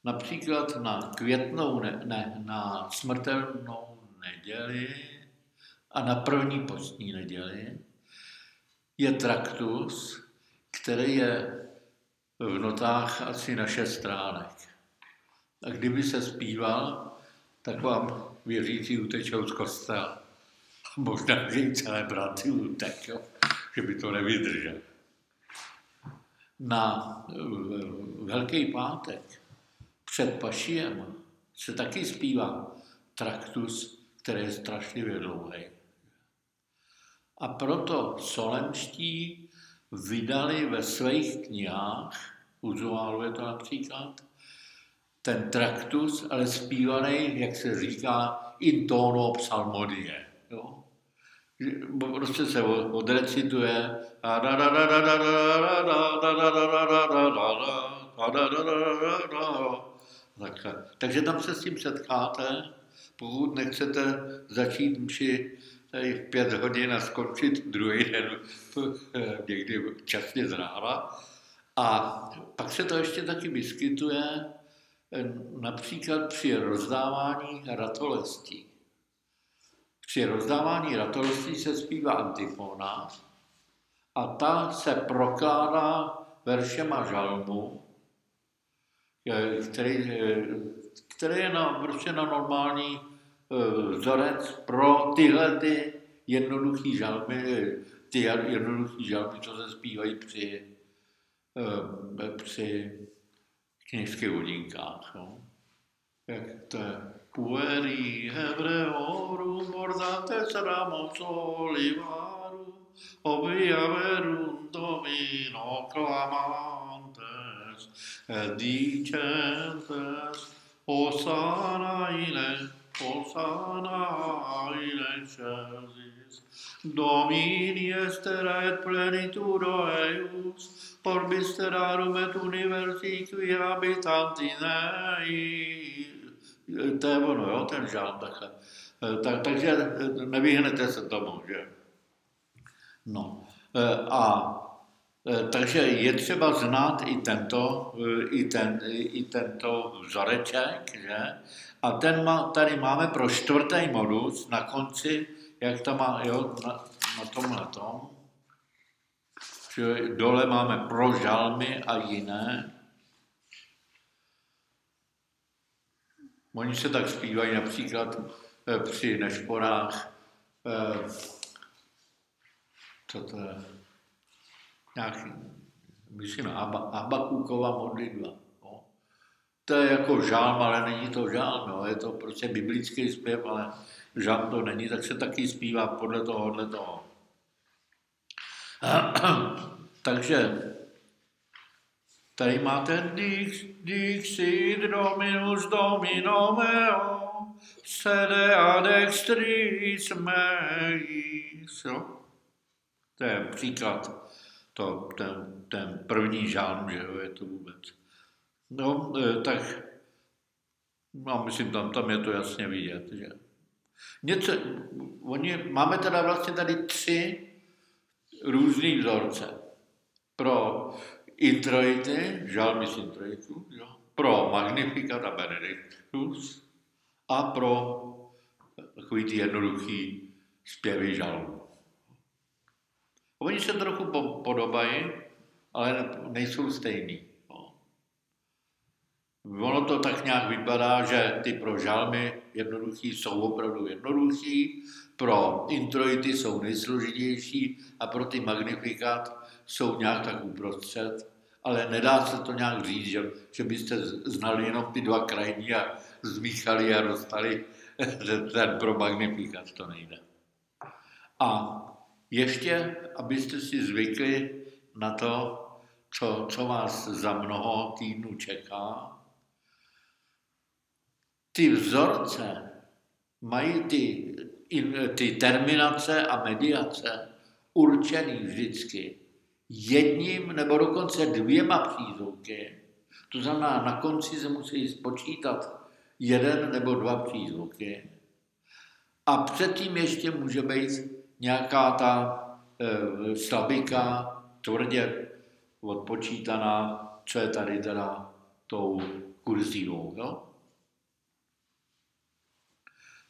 například na květnou, na smrtelnou neděli a na první postní neděli je traktus, který je v notách asi na 6 stránek. A kdyby se zpíval, tak vám věřící utečou z kostela. Možná, že i celé bratři utekl, že by to nevydržel. Na Velký pátek před Pašiem se taky zpívá traktus, který je strašlivě dlouhý. A proto solemští vydali ve svých knihách, u Zoálu je to například, ten traktus, ale zpívaný, jak se říká, in tono psalmodie. Jo? Prostě se odrecituje takže tam se s tím setkáte, pokud nechcete začít mši tady v 5 hodin a skončit druhý den někdy časně z rána. A pak se to ještě taky vyskytuje například při rozdávání ratolestí. Při rozdávání ratolestí se zpívá antifona a ta se prokládá veršema žalmu, který je prostě na normální vzorec pro tyhle ty jednoduchý žalmy, co se zpívají při kněžských hodinkách. No. Jak to je? Pueri hebreorum bordantes ramos olivarum obiaverum domino clamantes et dicentes Hosanna in excelsis Domini estere et plenitudo eius orbis terrarum et universi qui habitanti nei. To je ono, jo, ten žálm takhle. Takže nevyhnete se tomu, že? No. Takže je třeba znát i tento vzoreček, že? A tady máme pro 4. modus na konci, jak to má, jo, na tomhletom. Že dole máme pro žalmy a jiné. Oni se tak zpívají například při nešporách, co to je, nějaký, myslím, Habakukova modlitba. No. To je jako žálm, ale není to žálm, no. Je to prostě biblický zpěv, ale žálm to není, tak se taky zpívá podle toho. Takže tady máte Dixit Dominus Domino meo, sede ad extris meis. Jo? To je příklad, ten první žálm, že jo, je to vůbec. No, tak, no, myslím, tam je to jasně vidět, že Máme teda vlastně tady 3 různý vzorce. Pro introity, žalmy z introitů, pro Magnificat a Benedictus a pro takový ty jednoduchý zpěvy žalmů. Oni se trochu podobají, ale nejsou stejný. Ono to tak nějak vypadá, že ty pro žalmy jednoduchý jsou opravdu jednoduchý, pro introity jsou nejsložitější a pro ty Magnificat jsou nějak tak uprostřed, ale nedá se to nějak říct, že byste znali jenom ty 2 krajní a zmíchali a dostali ten pro Magnificat, to nejde. A ještě, abyste si zvykli na to, co vás za mnoho týdnů čeká, ty vzorce mají ty terminace a mediace určený vždycky jedním nebo dokonce 2 přízvuky. To znamená, na konci se musí spočítat 1 nebo 2 přízvuky. A předtím ještě může být nějaká ta slabika tvrdě odpočítaná, co je tady teda tou kurzívou. Jo?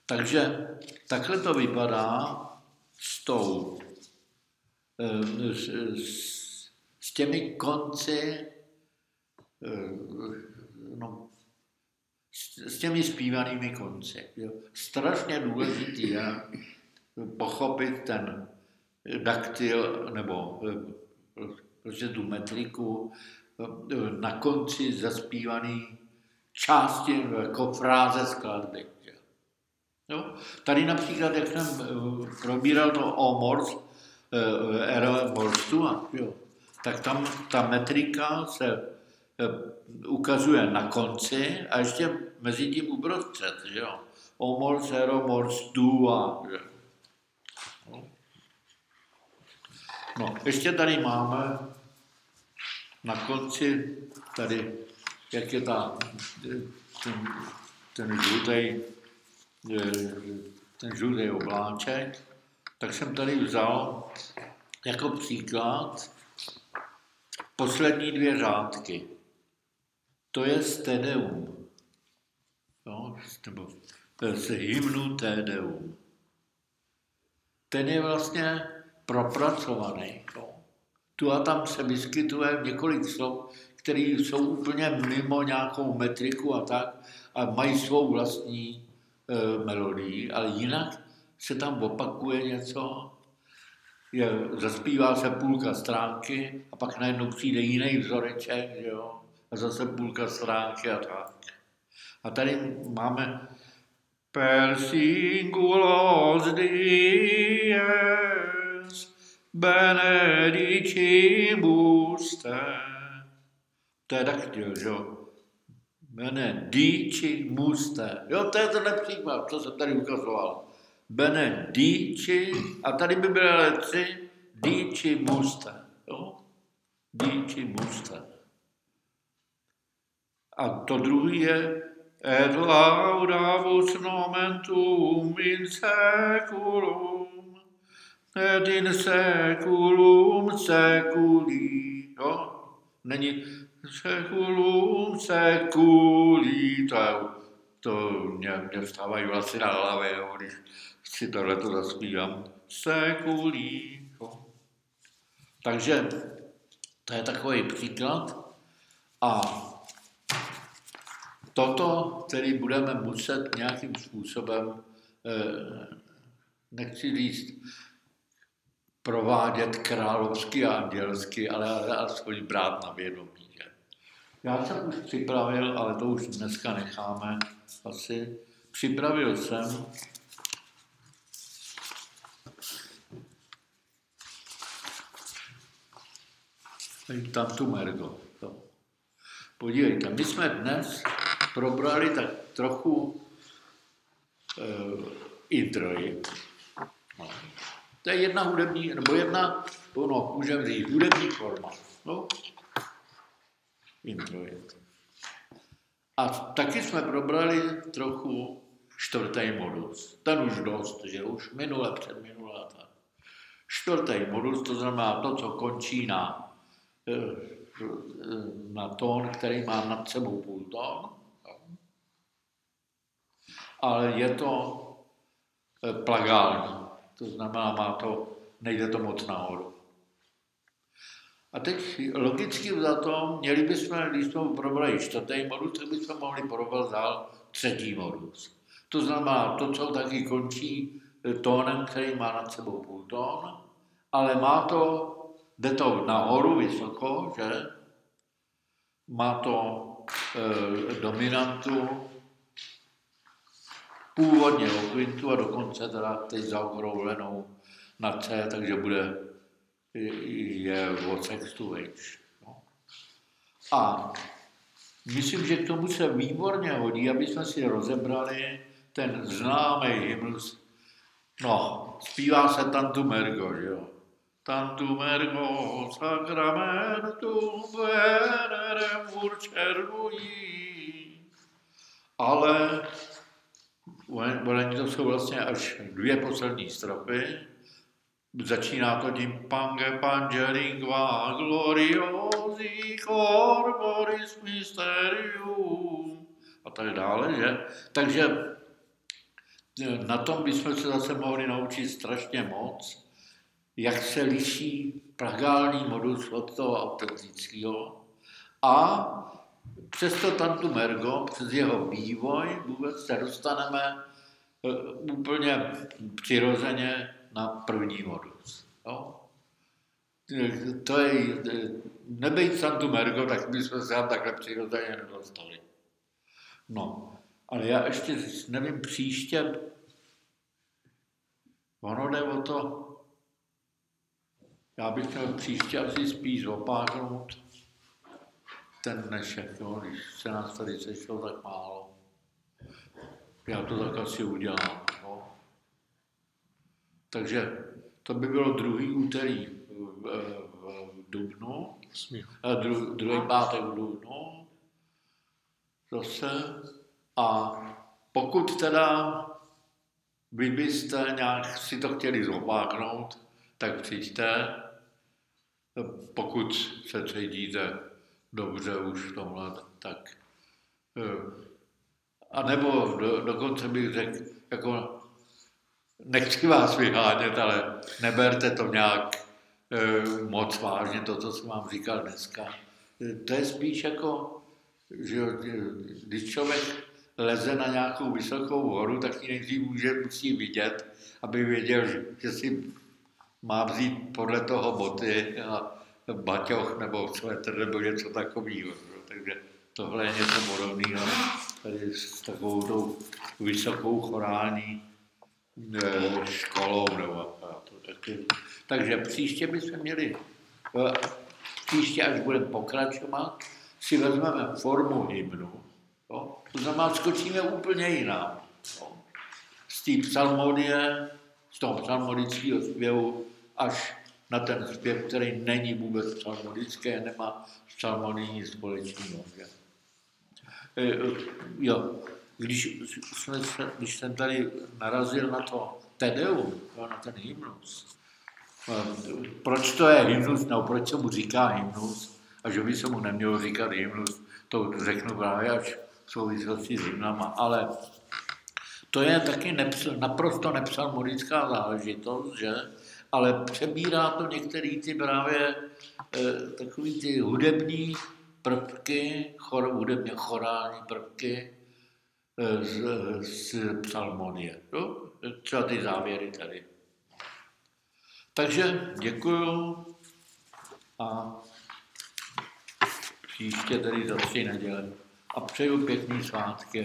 Takže takhle to vypadá s těmi konci, s těmi zpívanými konci. Jo. Strašně důležitý je pochopit ten daktyl nebo prostě tu metriku na konci zaspívaný části jako fráze skladby. Jo? Tady například, jak jsem probíral to O Morse, R Morse 2, jo? Tak tam ta metrika se ukazuje na konci a ještě mezi tím uprostřed. Jo? O Morse, R Morse 2. No, ještě tady máme na konci, tady, jak je ten žlutý obláček, tak jsem tady vzal jako příklad poslední 2 řádky. To je Te Deum. No, z hymnu Te Deum. Ten je vlastně propracovaný. No. Tu a tam se vyskytuje několik slov, které jsou úplně mimo nějakou metriku a tak a mají svou vlastní melodii, ale jinak se tam opakuje něco, zaspívá se půlka stránky a pak najednou přijde jiný vzoreček, jo, a zase půlka stránky a tak. A tady máme Per singulos dies benedicibus te. To je daktyl, jo. Benedicimus te. Jo, to je tenhle příklad, co jsem tady ukazoval. Benedici, a tady by byly ale 3, dicimus te. Jo. Dicimus te. A to druhý je et laudavus nomen tuum in seculum, et in seculum seculi. Jo? Není seculum seculi, to mě vstávají vlasy na hlavě, jo, když si tohleto zaspívám. Seculi. Jo? Takže to je takový příklad a toto, který budeme muset nějakým způsobem, nechci říct, provádět královsky a andělsky, ale aspoň brát na vědomí. Já jsem už připravil, ale to už dneska necháme asi. Připravil jsem Tantum ergo. Podívejte, my jsme dnes probrali tak trochu introit. No. To je jedna hudební, nebo jedna, můžeme říct, hudební forma. No. Introit. A taky jsme probrali trochu čtvrtý modus. Ten už dost, že už minule, předminule. Čtvrtý modus, to znamená to, co končí na tón, který má nad sebou půltón, ale je to plagální, to znamená, nejde to moc nahoru. A teď logicky za to, měli bychom, když jsme probrali čtvrtý modus, tak bychom mohli probrat dál třetí modus. To znamená, to, co taky končí tónem, který má nad sebou půltón, ale jde to nahoru vysoko, že? Má to dominantu, původně o kvintu a dokonce teda teď zaokrouhlenou na C, takže je o sextu vejš. No. A myslím, že k tomu se výborně hodí, aby jsme si rozebrali ten známý hymnus. No, zpívá se Tantum ergo, že jo? Tantum ergo sacramentum venerem urcerui. Ale to jsou vlastně až dvě poslední strofy. Začíná to tím Pange pangelingua gloriosi corporis mysterium a tak dále, že? Takže na tom bychom se zase mohli naučit strašně moc, jak se liší plagální modus od toho autentického a přesto Tantum ergo, přes jeho vývoj vůbec se dostaneme úplně přirozeně na první modus. No? To je, nebejt Tantum ergo, tak bychom se tam takhle přirozeně nedostali. No, ale já ještě nevím příště, ono jde o to, já bych měl příště asi spíš zopáknout ten dnešek, jo, když se nás tady sešlo tak málo. Já to tak asi udělám. No. Takže to by bylo druhý úterý v dubnu, druhý pátek v dubnu zase. A pokud teda vy byste nějak si to chtěli zopáknout, tak přijďte, pokud se cítíte dobře už v tomhle, tak a nebo dokonce bych řekl, jako nechci vás vyhánět, ale neberte to nějak moc vážně, to, co jsem vám říkal dneska. To je spíš jako, že když člověk leze na nějakou vysokou horu, tak ji nejdřív musí vidět, aby věděl, že si má vzít podle toho boty a baťoch nebo svetr nebo něco takového. Takže tohle je něco podobného tady s takovou tou vysokou chorální školou. Nebo takže příště bychom měli, příště, až budeme pokračovat, si vezmeme formu hymnu. Jo? To znamená, skočíme úplně jinam. Jo? Z té psalmodie, z toho psalmodického zpěvu, až na ten zpěv, který není vůbec psalmodický, nemá s psalmodií nic společného. Jo, když jsem tady narazil na to Tedeum, na ten hymnus, proč to je hymnus, nebo proč se mu říká hymnus, a že by se mu nemělo říkat hymnus, to řeknu právě až v souvislosti s hymnama, ale to je taky naprosto nepsalmodická záležitost, že? Ale přebírá to některé ty právě takový ty hudební prvky, hudebně chorální prvky z psalmodie. No? Třeba ty závěry tady. Takže děkuju a příště tady za 3 neděle. A přeju pěkný svátky.